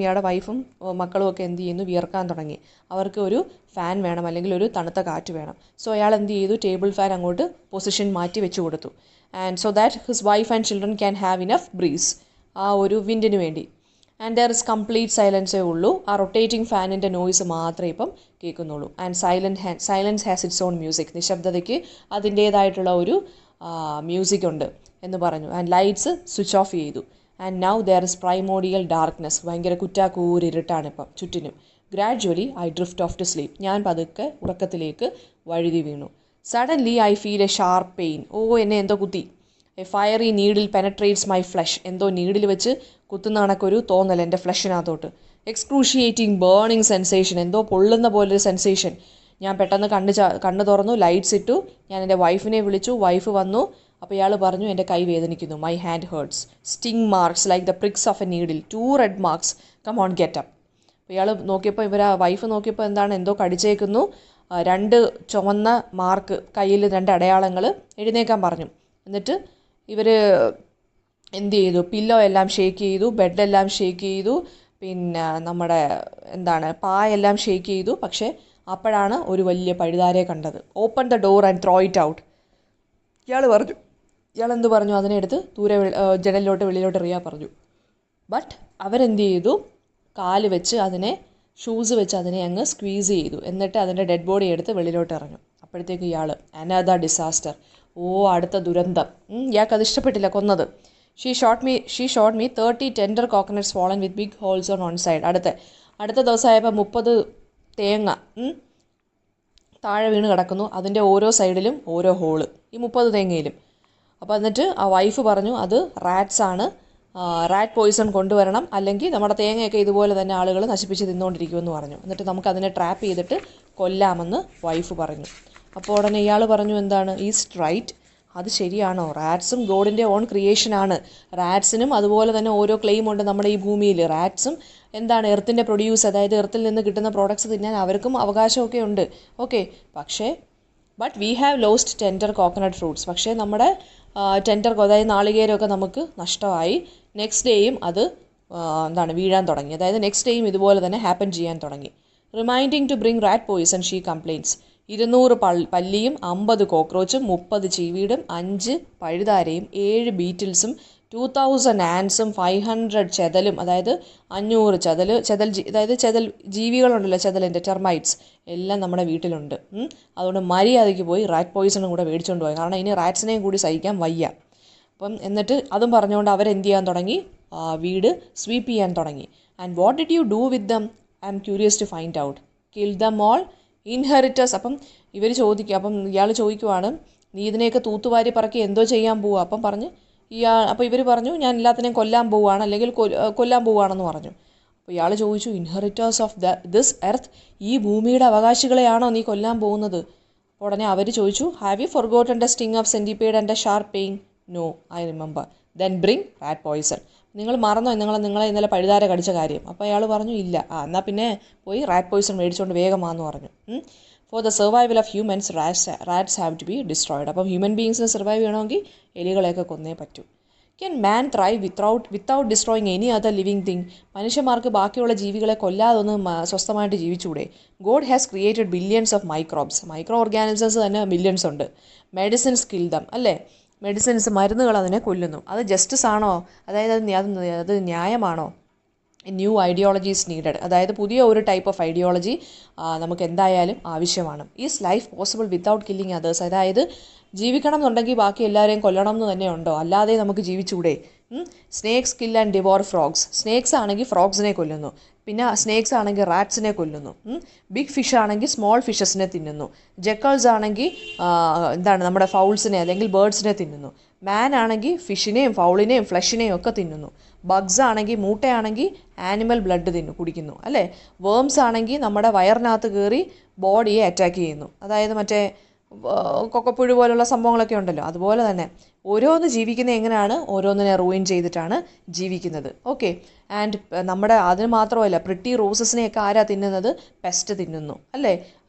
ഇയാളുടെ വൈഫും മക്കളും ഒക്കെ എന്ത് ചെയ്യുന്നു, വിയർക്കാൻ തുടങ്ങി. അവർക്ക് ഒരു ഫാൻ വേണം, അല്ലെങ്കിൽ ഒരു തണുത്ത കാറ്റ് വേണം. സോ അയാൾ എന്ത് ചെയ്തു, ടേബിൾ ഫാൻ അങ്ങോട്ട് പൊസിഷൻ മാറ്റി വെച്ച് കൊടുത്തു. And so that his wife and children can have enough breeze, ആ ഒരു വിൻഡിന് വേണ്ടി. ആൻഡ് ദർ ഇസ് കംപ്ലീറ്റ് സൈലൻസേ ഉള്ളൂ. ആ റൊട്ടേറ്റിംഗ് ഫാനിൻ്റെ നോയ്സ് മാത്രമേ ഇപ്പം കേൾക്കുന്നുള്ളൂ. And silence has its own music. നിശബ്ദതയ്ക്ക് അതിൻ്റേതായിട്ടുള്ള ഒരു മ്യൂസിക് ഉണ്ട് എന്ന് പറഞ്ഞു. ആൻഡ് ലൈറ്റ്സ് സ്വിച്ച് ഓഫ് ചെയ്തു. And now there is primordial darkness. ഭയങ്കര കുറ്റാക്കൂരിട്ടാണ് ഇപ്പം ചുറ്റിനും. Gradually I drift off to sleep. ഞാൻ പതുക്കെ ഉറക്കത്തിലേക്ക് വഴുതി വീണു. Suddenly I feel A sharp pain. എന്നെ എന്തോ കുത്തി. A fairy needle penetrates my flush. എന്തോ നീഡിൽ വെച്ച് കുത്തുന്ന കണക്കൊരു തോന്നൽ എൻ്റെ ഫ്ലഷിനകത്തോട്ട്. Excruciating burning sensation. എന്തോ പൊള്ളുന്ന പോലൊരു സെൻസേഷൻ. ഞാൻ പെട്ടെന്ന് കണ്ണ് തുറന്നു, ലൈറ്റ്സ് ഇട്ടു. ഞാൻ എൻ്റെ വൈഫിനെ വിളിച്ചു. വൈഫ് വന്നു. അപ്പോൾ ഇയാൾ പറഞ്ഞു എൻ്റെ കൈ വേദനിക്കുന്നു. My hand hurts. Sting marks like the pricks of a needle. 2 red marks. Come on get up. അപ്പോൾ ഇയാൾ നോക്കിയപ്പോൾ വൈഫ് നോക്കിയപ്പോൾ എന്താണ്, എന്തോ കടിച്ചേക്കുന്നു. 2 ചുവന്ന മാർക്ക്, കയ്യിൽ 2 അടയാളങ്ങൾ. എഴുന്നേക്കാൻ പറഞ്ഞു. എന്നിട്ട് ഇവർ എന്ത് ചെയ്തു, പില്ലോ എല്ലാം ഷേക്ക് ചെയ്തു, ബെഡെല്ലാം ഷേക്ക് ചെയ്തു, പിന്നെ നമ്മുടെ പായെല്ലാം ഷേക്ക് ചെയ്തു. പക്ഷേ അപ്പോഴാണ് ഒരു വലിയ പഴുതാരയെ കണ്ടത്. Open the door and throw it out. ഇയാളെന്ത് പറഞ്ഞു, അതിനെ എടുത്ത് ദൂരെ ജനലിലോട്ട് വെളിയിലോട്ട് എറിയാൻ പറഞ്ഞു. ബട്ട് അവരെന്ത് ചെയ്തു, കാല് വെച്ച് അതിനെ, ഷൂസ് വെച്ച് അതിനെ അങ്ങ് സ്ക്വീസ് ചെയ്തു. എന്നിട്ട് അതിൻ്റെ ഡെഡ് ബോഡി എടുത്ത് വെളിയിലോട്ട് എറിഞ്ഞു. അപ്പോഴത്തേക്ക് ഇയാൾ അനദർ ഡിസാസ്റ്റർ. അടുത്ത ദുരന്തം. ഇയാൾക്കത് ഇഷ്ടപ്പെട്ടില്ല കൊന്നത്. She shot me 30 tender coconuts fallen with big holes on side. അടുത്ത ദിവസമായപ്പോൾ 30 തേങ്ങ താഴെ വീണ് കിടക്കുന്നു. അതിൻ്റെ ഓരോ സൈഡിലും ഓരോ ഹോള്, ഈ 30 തേങ്ങയിലും. അപ്പോൾ എന്നിട്ട് ആ വൈഫ് പറഞ്ഞു അത് റാറ്റ്സ് ആണ്, റാറ്റ് പോയിസൺ കൊണ്ടുവരണം, അല്ലെങ്കിൽ നമ്മുടെ തേങ്ങയൊക്കെ ഇതുപോലെ തന്നെ ആളുകൾ നശിപ്പിച്ച് തിന്നുകൊണ്ടിരിക്കുമെന്ന് പറഞ്ഞു. എന്നിട്ട് നമുക്കതിനെ ട്രാപ്പ് ചെയ്തിട്ട് കൊല്ലാമെന്ന് വൈഫ് പറഞ്ഞു. അപ്പോൾ ഉടനെ ഇയാൾ പറഞ്ഞു, എന്താണ് ഈസ് റൈറ്റ്, അത് ശരിയാണോ? റാറ്റ്സും ഗോഡിൻ്റെ ഓൺ ക്രിയേഷനാണ്. റാറ്റ്സിനും അതുപോലെ തന്നെ ഓരോ ക്ലെയിം ഉണ്ട് നമ്മുടെ ഈ ഭൂമിയിൽ. റാറ്റ്സും എർത്തിൻ്റെ പ്രൊഡ്യൂസ്, അതായത് എർത്തിൽ നിന്ന് കിട്ടുന്ന പ്രോഡക്ട്സ് തിന്നാൻ അവർക്കും അവകാശമൊക്കെ ഉണ്ട്. പക്ഷേ but we have lost tender coconut fruits. പക്ഷേ നമ്മുടെ അതായത് നാളികേരമൊക്കെ നമുക്ക് നഷ്ടമായി. നെക്സ്റ്റ് ഡേയും അത് വീഴാൻ തുടങ്ങി. അതായത് നെക്സ്റ്റ് ഡേയും ഇതുപോലെ തന്നെ ഹാപ്പൻ ചെയ്യാൻ തുടങ്ങി. Reminding to bring rat poison she complains. 200 പല്ലിയും 50 കോക്രോച്ചും 30 ചീവീടും 5 പഴുതാരയും 7 ബീറ്റിൽസും 2000 ആൻസും 500 ചെതലും, അതായത് 500 ചെതൽ ജീവികളുണ്ടല്ലോ, ചെതലിൻ്റെ ടെർമൈറ്റ്സ് എല്ലാം നമ്മുടെ വീട്ടിലുണ്ട്. അതുകൊണ്ട് മര്യാദയ്ക്ക് പോയി റാറ്റ് പോയിസണും കൂടെ മേടിച്ചുകൊണ്ട് പോയി. കാരണം ഇനി റാറ്റ്സിനെയും കൂടി സഹിക്കാൻ വയ്യ. എന്നിട്ട് അതും പറഞ്ഞുകൊണ്ട് അവരെന്ത് ചെയ്യാൻ തുടങ്ങി, വീട് സ്വീപ്പ് ചെയ്യാൻ തുടങ്ങി. And what did you do with them? I am curious to find out. Kill them all inheritors. ഇയാൾ ചോദിക്കുവാണ്, നീ ഇതിനെയൊക്കെ തൂത്തുവാരി പറക്കി എന്തോ ചെയ്യാൻ പോവുക? അപ്പോൾ ഇവർ പറഞ്ഞു, ഞാൻ എല്ലാത്തിനെയും കൊല്ലാൻ പോവുകയാണ്, അല്ലെങ്കിൽ കൊല്ലാൻ പോവുകയാണെന്ന് പറഞ്ഞു. അപ്പോൾ ഇയാൾ ചോദിച്ചു, ഇൻഹെറിറ്റേഴ്സ് ഓഫ് ദിസ് എർത്ത്, ഈ ഭൂമിയുടെ അവകാശികളെയാണോ നീ കൊല്ലാൻ പോകുന്നത്? അപ്പോൾ ഉടനെ അവർ ചോദിച്ചു, have you forgotten the sting of centipede and the sharp pain? No, I remember. Then bring rat poison. നിങ്ങൾ മറന്നോ നിങ്ങളെ ഇന്നലെ പഴുതാര കടിച്ച കാര്യം? അപ്പോൾ അയാൾ പറഞ്ഞു, ഇല്ല. എന്നാൽ പിന്നെ പോയി റാറ്റ് പോയിസൺ മേടിച്ചുകൊണ്ട് വേഗമാണെന്ന് പറഞ്ഞു. For the survival of humans rats have to be destroyed. അപ്പം ഹ്യൂമൻ ബീങ്സിന് സർവൈവ് ചെയ്യണമെങ്കിൽ എലികളെയൊക്കെ കൊന്നേ പറ്റൂ. Can man thrive without destroying any other living thing? മനുഷ്യന്മാർക്ക് ബാക്കിയുള്ള ജീവികളെ കൊല്ലാതൊന്നും സ്വസ്ഥമായിട്ട് ജീവിച്ചൂടെ? God has created billions of microbes. Micro organisms തന്നെ ബില്യൺസ് ഉണ്ട്. മെഡിസിൻസ് കിൽ ദം, അല്ലേ? മെഡിസിൻസ്, മരുന്നുകൾ അതിനെ കൊല്ലുന്നു. അത് ജസ്റ്റിസ് ആണോ? അതായത് അത് ന്യായമാണോ? New ideology is needed. അതായത് പുതിയ ഒരു ടൈപ്പ് ഓഫ് ഐഡിയോളജി നമുക്ക് എന്തായാലും ആവശ്യമാണ്. Is life possible without killing others? അതായത് ജീവിക്കണം എന്നുണ്ടെങ്കിൽ ബാക്കി എല്ലാവരെയും കൊല്ലണം എന്ന് തന്നെ ഉണ്ടോ? അല്ലാതെ നമുക്ക് ജീവിച്ചൂടെ? Snakes kill and devour frogs. Snakes ആണെങ്കിൽ ഫ്രോഗ്സിനെ കൊല്ലുന്നു. പിന്നെ സ്നേക്സ് ആണെങ്കിൽ റാറ്റ്സിനെ കൊല്ലുന്നു. ബിഗ് ഫിഷ് ആണെങ്കിൽ സ്മോൾ ഫിഷസിനെ തിന്നുന്നു. ജക്കൾസ് ആണെങ്കിൽ നമ്മുടെ ഫൗൾസിനെ അല്ലെങ്കിൽ ബേർഡ്സിനെ തിന്നുന്നു. മാൻ ആണെങ്കിൽ ഫിഷിനെയും ഫൗളിനെയും ഫ്ലഷിനെയും ഒക്കെ തിന്നുന്നു. ബഗ്സ് ആണെങ്കിൽ, മൂട്ടയാണെങ്കിൽ ആനിമൽ ബ്ലഡ് കുടിക്കുന്നു, അല്ലേ? വേംസ് ആണെങ്കിൽ നമ്മുടെ വയറിനകത്ത് കയറി ബോഡിയെ അറ്റാക്ക് ചെയ്യുന്നു. അതായത് മറ്റേ കൊക്കപ്പുഴു പോലുള്ള സംഭവങ്ങളൊക്കെ ഉണ്ടല്ലോ, അതുപോലെ തന്നെ ഓരോന്ന് ജീവിക്കുന്നത് എങ്ങനെയാണ്, ഓരോന്നിനെ റൂയിൻ ചെയ്തിട്ടാണ് ജീവിക്കുന്നത്. ആൻഡ് അതിന് മാത്രമല്ല, പ്രിട്ടി റോസസിനെയൊക്കെ ആരാ തിന്നുന്നത്? പെസ്റ്റ് തിന്നുന്നു, അല്ലേ?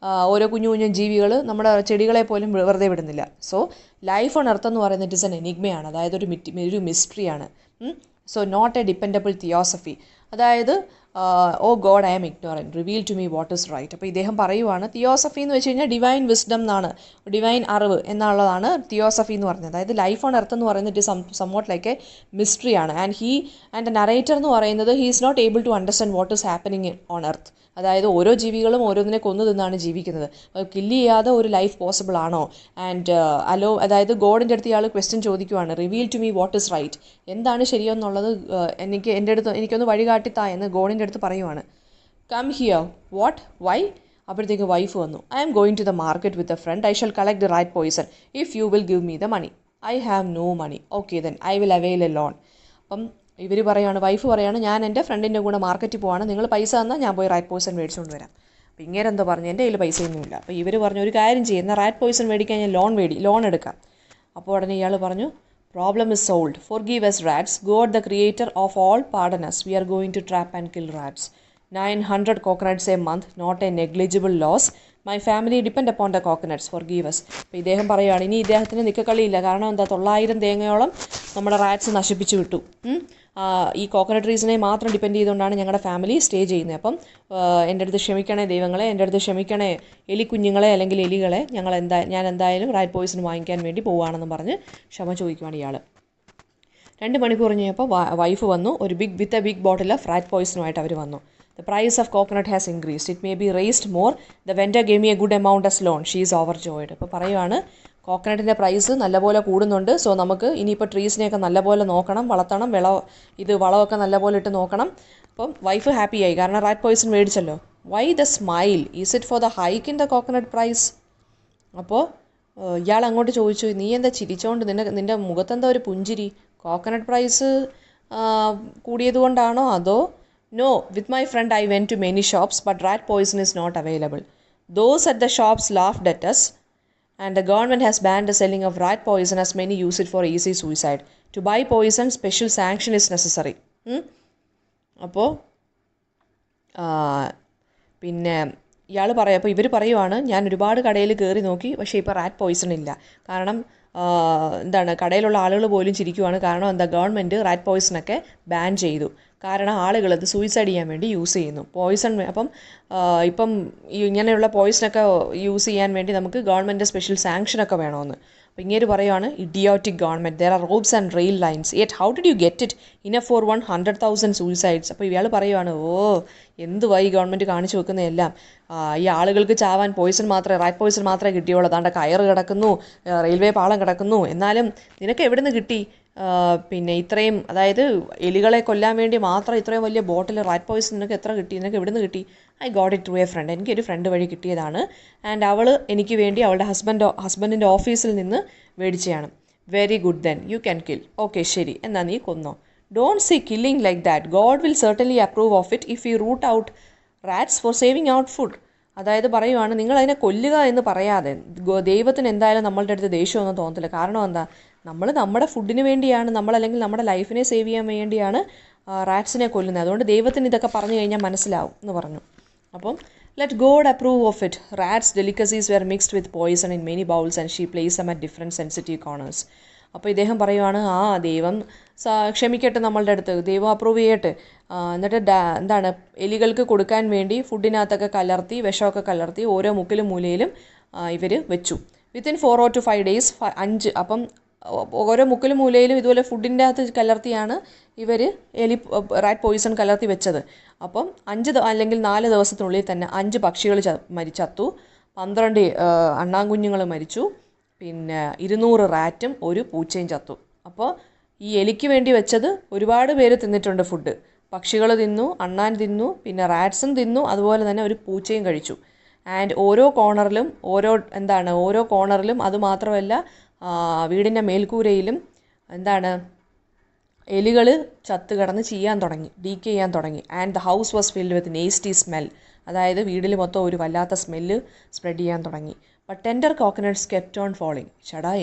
ഓരോ കുഞ്ഞു കുഞ്ഞു ജീവികൾ നമ്മുടെ ചെടികളെ പോലും വെറുതെ വിടുന്നില്ല. സോ ലൈഫ് ഓൺ എർത്ത് എന്ന് പറയുന്നത് ഇറ്റ് ഇസ് എൻ എനിഗ്മയാണ്, അതായത് ഒരു മിസ്റ്ററിയാണ്. So not a dependable theosophy. അതായത് oh God I am ignorant, reveal to me what is right. അപ്പോൾ ഇദ്ദേഹം പറയുവാണ്, തിയോസഫി എന്ന് വെച്ച് കഴിഞ്ഞാൽ ഡിവൈൻ വിസ്ഡം എന്നാണ്, ഡിവൈൻ അറിവ് എന്നുള്ളതാണ് തിയോസഫി എന്ന് പറയുന്നത്. അതായത് ലൈഫ് ഓൺ എർത്ത് എന്ന് പറയുന്നത് ഇറ്റ് സംവാട്ട് ലൈക്ക് എ മിസ്റ്ററിയാണ്. ആൻഡ് നറേറ്റർ എന്ന് പറയുന്നത് he is not able to understand what is happening on earth. അതായത് ഓരോ ജീവികളും ഓരോന്നിനെ കൊന്നു തിന്നാണ് ജീവിക്കുന്നത്. കില്ല് ചെയ്യാതെ ഒരു ലൈഫ് പോസിബിൾ ആണോ? ആൻഡ് അതായത് ഗോഡിൻ്റെ അടുത്ത് ഇയാൾ ക്വസ്റ്റ്യൻ ചോദിക്കുവാണ്, reveal to me what is right, എന്താണ് ശരിയെന്നുള്ളത് എനിക്കൊന്ന് വഴികാട്ടിത്താ എന്ന് ഗോഡിൻ്റെ അടുത്ത് പറയുവാണ്. Come here, what, why? അപ്പോഴത്തേക്ക് വൈഫ് വന്നു. I am going to the market with a friend, I shall collect the right poison if you will give me the money. I have no money. Okay then I will avail a loan. അപ്പം ഇവർ പറയുകയാണ്, wife പറയുകയാണ്, ഞാൻ എൻ്റെ ഫ്രണ്ടിൻ്റെ കൂടെ മാർക്കറ്റിൽ പോവാണ്, നിങ്ങൾ പൈസ തന്നാൽ ഞാൻ പോയി റൈറ്റ് പോയിസൺ മേടിച്ചുകൊണ്ട് വരാം. അപ്പോൾ ഇങ്ങേരെന്തോ പറഞ്ഞു, എൻ്റെ കയ്യിൽ പൈസയൊന്നുമില്ല. അപ്പോൾ ഇവർ പറഞ്ഞു, ഒരു കാര്യം ചെയ്യുന്ന റൈറ്റ് പോയിസൺ മേടിക്കാൻ ഞാൻ ലോൺ എടുക്കാം. അപ്പോൾ ഉടനെ ഇയാൾ പറഞ്ഞു, problem is solved, forgive us rats, God the creator of all pardon us, we are going to trap and kill rats. 900 coconuts a month, not a negligible loss. My family depend upon the coconuts, forgive us. അപ്പോൾ ഇദ്ദേഹം പറയുകയാണ്, ഇനി ഇദ്ദേഹത്തിന് നിൽക്കക്കളിയില്ല. കാരണം എന്താ, 900 തേങ്ങയോളം നമ്മുടെ rats നശിപ്പിച്ചു വിട്ടു. ഈ കോക്കനട്ട് ട്രീസിനെ മാത്രം ഡിപ്പെൻഡ് ചെയ്തുകൊണ്ടാണ് ഞങ്ങളുടെ ഫാമിലി സ്റ്റേ ചെയ്യുന്നത്. അപ്പം എൻ്റെ അടുത്ത് ക്ഷമിക്കണേ ദൈവങ്ങളെ, എൻ്റെ അടുത്ത് ക്ഷമിക്കണേ എലിക്കുഞ്ഞുങ്ങളെ അല്ലെങ്കിൽ എലികളെ, ഞാൻ എന്തായാലും റാറ്റ് പോയിസൺ വാങ്ങിക്കാൻ വേണ്ടി പോവുകയാണെന്ന് പറഞ്ഞ് ക്ഷമ ചോദിക്കുവാണ് ഇയാൾ. 2 മണിക്കൂർ കഴിഞ്ഞപ്പോൾ വൈഫ് വന്നു, with a big bottle of rat പോയിസണുമായിട്ട് അവർ വന്നു. The price of coconut has increased. It may be raised more. The vendor gave me a good amount as loan. She is overjoyed. അപ്പോൾ പറയുവാണ്, കോക്കനട്ടിൻ്റെ പ്രൈസ് നല്ലപോലെ കൂടുന്നുണ്ട്. So നമുക്ക് ഇനിയിപ്പോൾ ട്രീസിനെയൊക്കെ നല്ലപോലെ നോക്കണം, വളർത്തണം, വളമൊക്കെ നല്ലപോലെ ഇട്ട് നോക്കണം. അപ്പം വൈഫ് ഹാപ്പിയായി, കാരണം റാറ്റ് പോയിസൺ മേടിച്ചല്ലോ. Why the smile? Is it for the hike in the coconut price? അപ്പോൾ ഇയാൾ അങ്ങോട്ട് ചോദിച്ചു, നീ എന്താ ചിരിച്ചോണ്ട്, നിൻ്റെ മുഖത്തെന്താ ഒരു പുഞ്ചിരി? കോക്കനട്ട് പ്രൈസ് കൂടിയത് അതോ? No, with my friend I went to many shops, but rat poison is not available. Those at the shops laughed at us, and the government has banned the selling of rat poison as many use it for easy suicide. To buy poison, special sanction is necessary. അപ്പോൾ പിന്നെ ഇവർ പറയുവാണ്, ഞാൻ ഒരുപാട് കടയിൽ കയറി നോക്കി, പക്ഷേ ഇപ്പോൾ റാറ്റ് പോയിസൺ ഇല്ല. കാരണം കടയിലുള്ള ആളുകൾ പോലും ചിരിക്കുവാണ്. കാരണം എന്താ, ഗവൺമെൻറ് റാറ്റ് പോയിസണൊക്കെ ബാൻ ചെയ്തു. കാരണം ആളുകൾ അത് സൂയിസൈഡ് ചെയ്യാൻ വേണ്ടി യൂസ് ചെയ്യുന്നു പോയിസൺ. ഇപ്പം ഇങ്ങനെയുള്ള പോയിസണൊക്കെ യൂസ് ചെയ്യാൻ വേണ്ടി നമുക്ക് ഗവൺമെൻറ് സ്പെഷ്യൽ സാങ്ഷനൊക്കെ വേണമെന്ന്. അപ്പോൾ ഇങ്ങനെ പറയുവാണ്, idiotic government, there are robes and rail lines, yet how did you get it enough for 100,000 suicides. അപ്പോൾ ഇയാൾ പറയുവാണ്, എന്തുവാ ഈ ഗവൺമെൻറ് കാണിച്ചു വെക്കുന്നതെല്ലാം, ഈ ആളുകൾക്ക് ചാവാൻ റാറ്റ് പോയിസൺ മാത്രമേ കിട്ടിയുള്ളൂ. അതാണ്ട് കയറ് കിടക്കുന്നു, റെയിൽവേ പാളം കിടക്കുന്നു, എന്നാലും നിനക്ക് എവിടെ നിന്ന് കിട്ടി? പിന്നെ ഇത്രയും, അതായത് എലികളെ കൊല്ലാൻ വേണ്ടി മാത്രം ഇത്രയും വലിയ ബോട്ടിൽ റാറ്റ് പോയിസൺ നിനക്ക് എത്ര കിട്ടി? നിനക്ക് എവിടെ നിന്ന് കിട്ടി? I got it through a friend, എനിക്കൊരു ഫ്രണ്ട് വഴി കിട്ടിയതാണ്. ആൻഡ് അവൾ എനിക്ക് വേണ്ടി അവളുടെ ഹസ്ബൻഡിൻ്റെ ഓഫീസിൽ നിന്ന് മേടിച്ചതാണ്. Very good, then you can kill. Okay ശരി, എന്നാൽ നീ കൊന്നോ. Don't say killing like that, God will certainly approve of it if you root out rats for saving out food. അതായത് പറയുവാണ്, നിങ്ങളതിനെ കൊല്ലുക എന്ന് പറയാതെ ദൈവത്തിന് എന്തായാലും നമ്മളുടെ അടുത്ത് ദേഷ്യമൊന്നും തോന്നത്തില്ല. കാരണം എന്താ, നമ്മൾ നമ്മുടെ ഫുഡിന് വേണ്ടിയാണ്, നമ്മളല്ലെങ്കിൽ നമ്മുടെ ലൈഫിനെ സേവ് ചെയ്യാൻ വേണ്ടിയാണ് റാറ്റ്സിനെ കൊല്ലുന്നത്. അതുകൊണ്ട് ദൈവത്തിന് ഇതൊക്കെ പറഞ്ഞു കഴിഞ്ഞാൽ മനസ്സിലാവും എന്ന് പറഞ്ഞു. അപ്പം let God approve of it. Rats delicacies were mixed with poison in many bowls and she place them at different sensitive corners. അപ്പോൾ ഇദ്ദേഹം പറയുവാണ്, ദൈവം ക്ഷമിക്കട്ടെ, നമ്മളുടെ അടുത്ത് ദൈവം അപ്രൂവ് ചെയ്യട്ടെ. എന്നിട്ട് എലികൾക്ക് കൊടുക്കാൻ വേണ്ടി ഫുഡിനകത്തൊക്കെ കലർത്തി, വിഷമൊക്കെ കലർത്തി ഓരോ മുക്കിലും മൂലയിലും ഇവർ വെച്ചു. Within 4 or 5 days 5. അപ്പം ഓരോ മുക്കിലും മൂലയിലും ഇതുപോലെ ഫുഡിൻ്റെ അകത്ത് കലർത്തിയാണ് ഇവർ റാറ്റ് പോയിസൺ കലർത്തി വെച്ചത്. അപ്പം 5 അല്ലെങ്കിൽ 4 ദിവസത്തിനുള്ളിൽ തന്നെ 5 പക്ഷികൾ ചത്തു, 12 അണ്ണാൻകുഞ്ഞുങ്ങൾ മരിച്ചു, പിന്നെ 200 റാറ്റും 1 പൂച്ചയും ചത്തു. അപ്പോൾ ഈ എലിക്ക് വേണ്ടി വെച്ചത് ഒരുപാട് പേര് തിന്നിട്ടുണ്ട് ഫുഡ്. പക്ഷികൾ തിന്നു, അണ്ണാൻ തിന്നു, പിന്നെ റാറ്റ്സും തിന്നു, അതുപോലെ തന്നെ ഒരു പൂച്ചയും കഴിച്ചു. ആൻഡ് ഓരോ കോർണറിലും അതുമാത്രമല്ല, വീടിൻ്റെ മേൽക്കൂരയിലും എലികൾ ചത്ത് കിടന്ന് ഡീക്ക് ചെയ്യാൻ തുടങ്ങി. And the house was filled with nasty smell. അതായത് വീട്ടിൽ മൊത്തം ഒരു വല്ലാത്ത സ്മെല്ല് സ്പ്രെഡ് ചെയ്യാൻ തുടങ്ങി. But tender coconuts kept on falling.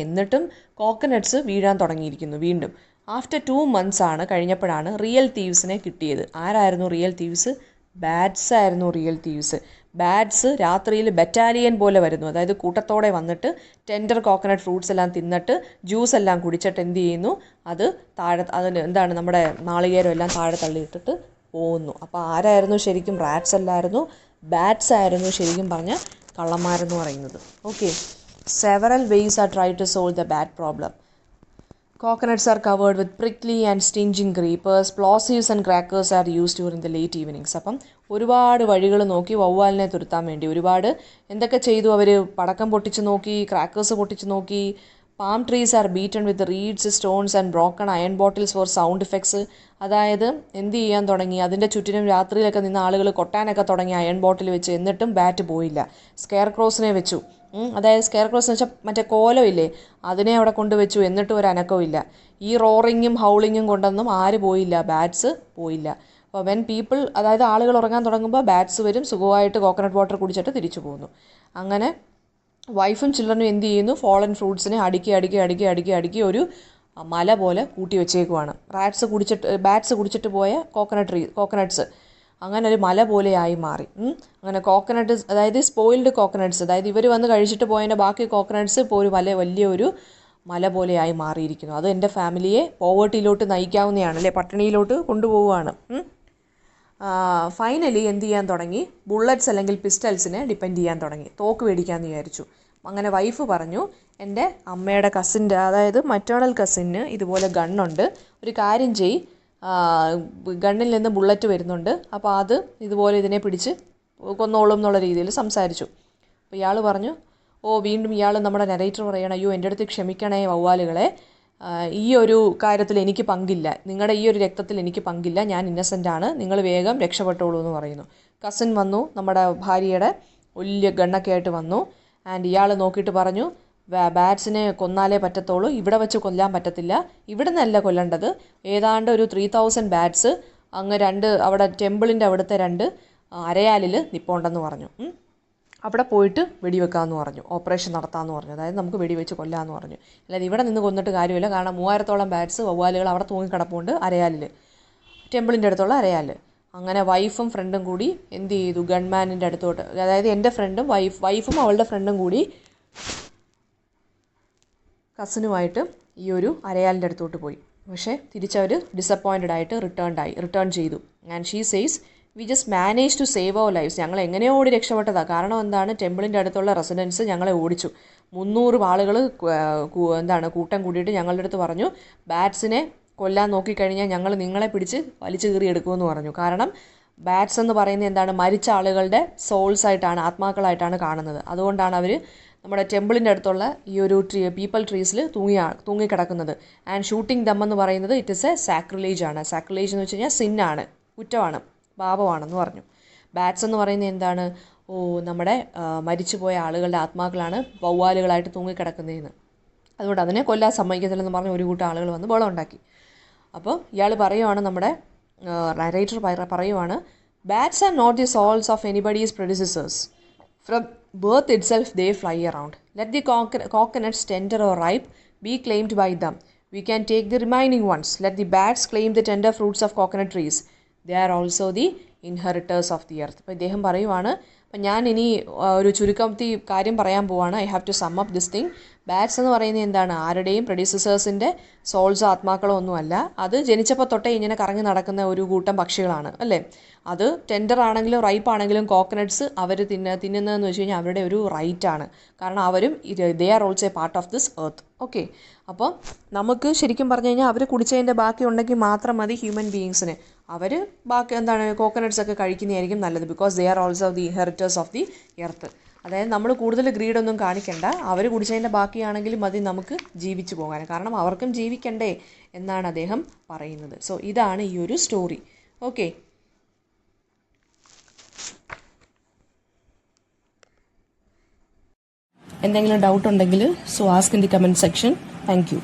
എന്നിട്ടും കോക്കനട്ട്സ് വീഴാൻ തുടങ്ങിയിരിക്കുന്നു വീണ്ടും. ആഫ്റ്റർ 2 months കഴിഞ്ഞപ്പോഴാണ് റിയൽ തീവ്സിനെ കിട്ടിയത്. ആരായിരുന്നു റിയൽ തീവ്സ്? ബാറ്റ്സ് ആയിരുന്നു റിയൽ തീവ്സ്. ബാറ്റ്സ് രാത്രിയിൽ ബറ്റാലിയൻ പോലെ വരുന്നു. അതായത് കൂട്ടത്തോടെ വന്നിട്ട് ടെൻഡർ കോക്കനട്ട് ഫ്രൂട്ട്സ് എല്ലാം തിന്നിട്ട് ജ്യൂസ് എല്ലാം കുടിച്ചിട്ട് എന്ത് ചെയ്യുന്നു, അത് താഴെ നമ്മുടെ നാളികേരം എല്ലാം താഴെ തള്ളിയിട്ടിട്ട് പോകുന്നു. അപ്പോൾ ആരായിരുന്നു ശരിക്കും? റാറ്റ്സ് അല്ലായിരുന്നു, ബാറ്റ്സ് ആയിരുന്നു ശരിക്കും പറഞ്ഞ കള്ളന്മാരെന്ന് പറയുന്നത്. Okay, several ways are try to solve the bat problem. Coconuts are covered with prickly and stinging creepers. Plosives and crackers are used during the late evenings. അപ്പം ഒരുപാട് വഴികൾ നോക്കി വവ്വാലിനെ തുരത്താൻ വേണ്ടി ഒരുപാട് എന്തൊക്കെ ചെയ്തു അവർ? പടക്കം പൊട്ടിച്ച് നോക്കി, ക്രാക്കേഴ്സ് പൊട്ടിച്ച് നോക്കി. Palm trees are beaten with reeds, stones and broken iron bottles for sound effects. അതായത് എന്ത് ചെയ്യാൻ തുടങ്ങി? അതിൻ്റെ ചുറ്റിനും രാത്രിയിലൊക്കെ നിന്ന് ആളുകൾ കൊട്ടാനൊക്കെ തുടങ്ങി അയൺ ബോട്ടിൽ വെച്ച്. എന്നിട്ടും ബാറ്റ് പോയില്ല. സ്കെയർ ക്രോസിനെ വെച്ചു. അതായത് സ്കെയർ ക്രോസ് എന്ന് വെച്ചാൽ മറ്റേ കോലമില്ലേ, അതിനെ അവിടെ കൊണ്ടുവച്ചു. എന്നിട്ടും ഒരു അനക്കവും ഇല്ല. ഈ റോറിങ്ങും ഹൗളിങ്ങും കൊണ്ടൊന്നും ആര് പോയില്ല? ബാറ്റ്സ് പോയില്ല. അപ്പോൾ വെൻ പീപ്പിൾ, അതായത് ആളുകൾ ഉറങ്ങാൻ തുടങ്ങുമ്പോൾ ബാറ്റ്സ് വരും, സുഖമായിട്ട് കോക്കനട്ട് വാട്ടർ കുടിച്ചിട്ട് തിരിച്ചു പോകുന്നു. അങ്ങനെ വൈഫും ചിൽഡ്രനും എന്ത് ചെയ്യുന്നു? ഫോളൻ ഫ്രൂട്ട്സിനെ അടുക്കി ഒരു മല പോലെ കൂട്ടി വെച്ചേക്കുവാണ്. ബാറ്റ്സ് കുടിച്ചിട്ട് പോയ കോക്കനട്ട്സ് അങ്ങനെ ഒരു മല പോലെയായി മാറി. അങ്ങനെ കോക്കനട്ട്, അതായത് സ്പോയിൽഡ് കോക്കനട്ട്സ്, അതായത് ഇവർ വന്ന് കഴിച്ചിട്ട് പോയതിൻ്റെ ബാക്കി കോക്കനട്ട്സ് ഇപ്പോൾ ഒരു വലിയൊരു മല പോലെയായി മാറിയിരിക്കുന്നു. അത് എൻ്റെ ഫാമിലിയെ പോവേർട്ടിയിലോട്ട് നയിക്കാവുന്നതാണ്, അല്ലേ, പട്ടിണിയിലോട്ട് കൊണ്ടുപോവുകയാണ്. ഫൈനലി എന്ത് ചെയ്യാൻ തുടങ്ങി? ബുള്ളറ്റ്സ് അല്ലെങ്കിൽ പിസ്റ്റൽസിനെ ഡിപ്പെൻഡ് ചെയ്യാൻ തുടങ്ങി. തോക്ക് മേടിക്കാമെന്ന് വിചാരിച്ചു. അങ്ങനെ വൈഫ് പറഞ്ഞു, എൻ്റെ അമ്മയുടെ കസിൻ്റെ, അതായത് മറ്റേണൽ കസിന് ഇതുപോലെ ഗണ്ണുണ്ട്, ഒരു കാര്യം ചെയ്, ഗണ്ണിൽ നിന്ന് ബുള്ളറ്റ് വരുന്നുണ്ട്, അപ്പോൾ അത് ഇതുപോലെ ഇതിനെ പിടിച്ച് കൊന്നോളും എന്നുള്ള രീതിയിൽ സംസാരിച്ചു. അപ്പോൾ ഇയാൾ പറഞ്ഞു, വീണ്ടും ഇയാൾ നമ്മുടെ നരേറ്റർ പറയണം, അയ്യോ എൻ്റെ അടുത്ത് ക്ഷമിക്കണേ വവ്വാലുകളെ, ഈ ഒരു കാര്യത്തിൽ എനിക്ക് പങ്കില്ല, നിങ്ങളുടെ ഈ ഒരു രക്തത്തിൽ എനിക്ക് പങ്കില്ല, ഞാൻ ഇന്നസെൻ്റ് ആണ്, നിങ്ങൾ വേഗം രക്ഷപ്പെട്ടോളൂ എന്ന് പറയുന്നു. കസിൻ വന്നു, നമ്മുടെ ഭാര്യയുടെ വലിയ ഗണ്ണൊക്കെ ആയിട്ട് വന്നു. ആൻഡ് ഇയാൾ നോക്കിയിട്ട് പറഞ്ഞു, ബാറ്റ്സിനെ കൊന്നാലേ പറ്റത്തുള്ളൂ, ഇവിടെ വെച്ച് കൊല്ലാൻ പറ്റത്തില്ല, ഇവിടെ നിന്നല്ല കൊല്ലേണ്ടത്, ഏതാണ്ട് ഒരു 3000 ബാറ്റ്സ് അങ്ങ് അവിടെ ടെമ്പിളിൻ്റെ അവിടുത്തെ 2 അരയാലിൽ നിൽപ്പുണ്ടെന്ന് പറഞ്ഞു. അവിടെ പോയിട്ട് വെടിവെക്കാമെന്ന് പറഞ്ഞു, ഓപ്പറേഷൻ നടത്താമെന്ന് പറഞ്ഞു, അതായത് നമുക്ക് വെടിവെച്ച് കൊല്ലാമെന്ന് പറഞ്ഞു. അല്ലാതെ ഇവിടെ നിന്ന് കൊന്നിട്ട് കാര്യമില്ല, കാരണം 3000ഓളം ബാറ്റ്സ് വവ്വാലുകൾ അവിടെ തൂങ്ങിക്കിടപ്പുണ്ട് അരയാലിൽ, ടെമ്പിളിൻ്റെ അടുത്തുള്ള അരയാലിൽ. അങ്ങനെ വൈഫും ഫ്രണ്ടും കൂടി എന്ത് ചെയ്തു? ഗൺമാനിൻ്റെ അടുത്തോട്ട്, അതായത് എൻ്റെ ഫ്രണ്ടും വൈഫും അവളുടെ ഫ്രണ്ടും കൂടി കസിനുമായിട്ട് ഈ ഒരു അരയാലിൻ്റെ അടുത്തോട്ട് പോയി. പക്ഷേ തിരിച്ചവർ ഡിസപ്പോയിൻറ്റഡ് ആയിട്ട് റിട്ടേൺ ചെയ്തു. And she says, we just manage to save our lifes. ഞങ്ങൾ എങ്ങനെയോ ഓടി രക്ഷപ്പെട്ടതാണ്. കാരണം എന്താണ്? ടെമ്പിളിൻ്റെ അടുത്തുള്ള റെസിഡൻസ് ഞങ്ങളെ ഓടിച്ചു. 300 ആളുകൾ കൂട്ടം കൂടിയിട്ട് ഞങ്ങളുടെ അടുത്ത് പറഞ്ഞു, ബാറ്റ്സിനെ കൊല്ലാൻ നോക്കിക്കഴിഞ്ഞാൽ ഞങ്ങൾ നിങ്ങളെ പിടിച്ച് വലിച്ചു കീറി എടുക്കുമെന്ന് പറഞ്ഞു. കാരണം ബാറ്റ്സ് എന്ന് പറയുന്നത് എന്താണ്? മരിച്ച ആളുകളുടെ സോൾസ് ആയിട്ടാണ്, ആത്മാക്കളായിട്ടാണ് കാണുന്നത്. അതുകൊണ്ടാണ് അവർ നമ്മുടെ ടെമ്പിളിൻ്റെ അടുത്തുള്ള ഈ ഒരു പീപ്പിൾ ട്രീസിൽ തൂങ്ങിക്കിടക്കുന്നത്. ആൻഡ് ഷൂട്ടിംഗ് ദം എന്ന് പറയുന്നത് ഇറ്റ് ഇസ് എ സാക്രിലേജ് ആണ്. സാക്രിലേജ് എന്ന് വെച്ച് കഴിഞ്ഞാൽ സിന്നാണ്, കുറ്റമാണ്, പാപമാണെന്ന് പറഞ്ഞു. ബാറ്റ്സ് എന്ന് പറയുന്നത് എന്താണ്? നമ്മുടെ മരിച്ചുപോയ ആളുകളുടെ ആത്മാക്കളാണ് വവ്വാലുകളായിട്ട് തൂങ്ങിക്കിടക്കുന്നതെന്ന്. അതുകൊണ്ട് അതിനെ കൊല്ലാൻ സമ്മതിക്കത്തില്ലെന്ന് പറഞ്ഞ് ഒരു കൂട്ടം ആളുകൾ വന്ന് ബഹളം ഉണ്ടാക്കി. അപ്പോൾ ഇയാൾ പറയുവാണ്, നമ്മുടെ നരേറ്റർ പറയുവാണ്, bats are not the souls of anybody's predecessors. From birth itself they fly around. Let the coconuts, tender or ripe, be claimed by them. We can take the remaining ones. Let the bats claim the tender fruits of coconut trees. They are also the inheritors of the earth. അപ്പോൾ ഇദ്ദേഹം പറയുവാണ്, അപ്പം ഞാൻ ഇനി ഒരു ചുരുക്കത്തിൽ കാര്യം പറയാൻ പോവാണ്. I have to sum up this thing. Bats എന്ന് പറയുന്നത് എന്താണ്? ആരുടെയും പ്രൊഡ്യൂസേഴ്സിൻ്റെ സോൾസോ ആത്മാക്കളോ ഒന്നുമല്ല. അത് ജനിച്ചപ്പോൾ തൊട്ടേ ഇങ്ങനെ കറങ്ങി നടക്കുന്ന ഒരു കൂട്ടം പക്ഷികളാണ്, അല്ലേ? അത് ടെൻഡർ ആണെങ്കിലും റൈപ്പ് ആണെങ്കിലും കോക്കനട്ട്സ് അവർ തിന്നുന്നതെന്ന് വെച്ച് കഴിഞ്ഞാൽ അവരുടെ ഒരു റൈറ്റാണ്. കാരണം അവരും they are also A part of this earth. Okay, അപ്പോൾ നമുക്ക് ശരിക്കും പറഞ്ഞു കഴിഞ്ഞാൽ അവർ കുടിച്ചതിൻ്റെ ബാക്കി ഉണ്ടെങ്കിൽ മാത്രം മതി ഹ്യൂമൻ ബീയിങ്സിന്. അവർ ബാക്കി കോക്കനട്ട്സ് ഒക്കെ കഴിക്കുന്നതായിരിക്കും നല്ലത്. Because they are also the inheritors of the earth. അതായത് നമ്മൾ കൂടുതൽ ഗ്രീഡൊന്നും കാണിക്കണ്ട, അവർ കുടിച്ചതിൻ്റെ ബാക്കിയാണെങ്കിലും മതി നമുക്ക് ജീവിച്ചു പോകാൻ. കാരണം അവർക്കും ജീവിക്കണ്ടേ എന്നാണ് അദ്ദേഹം പറയുന്നത്. സോ ഇതാണ് ഈ ഒരു സ്റ്റോറി. ഓക്കെ, എന്തെങ്കിലും ഡൗട്ട് ഉണ്ടെങ്കിൽ so ask in the comment section. Thank you.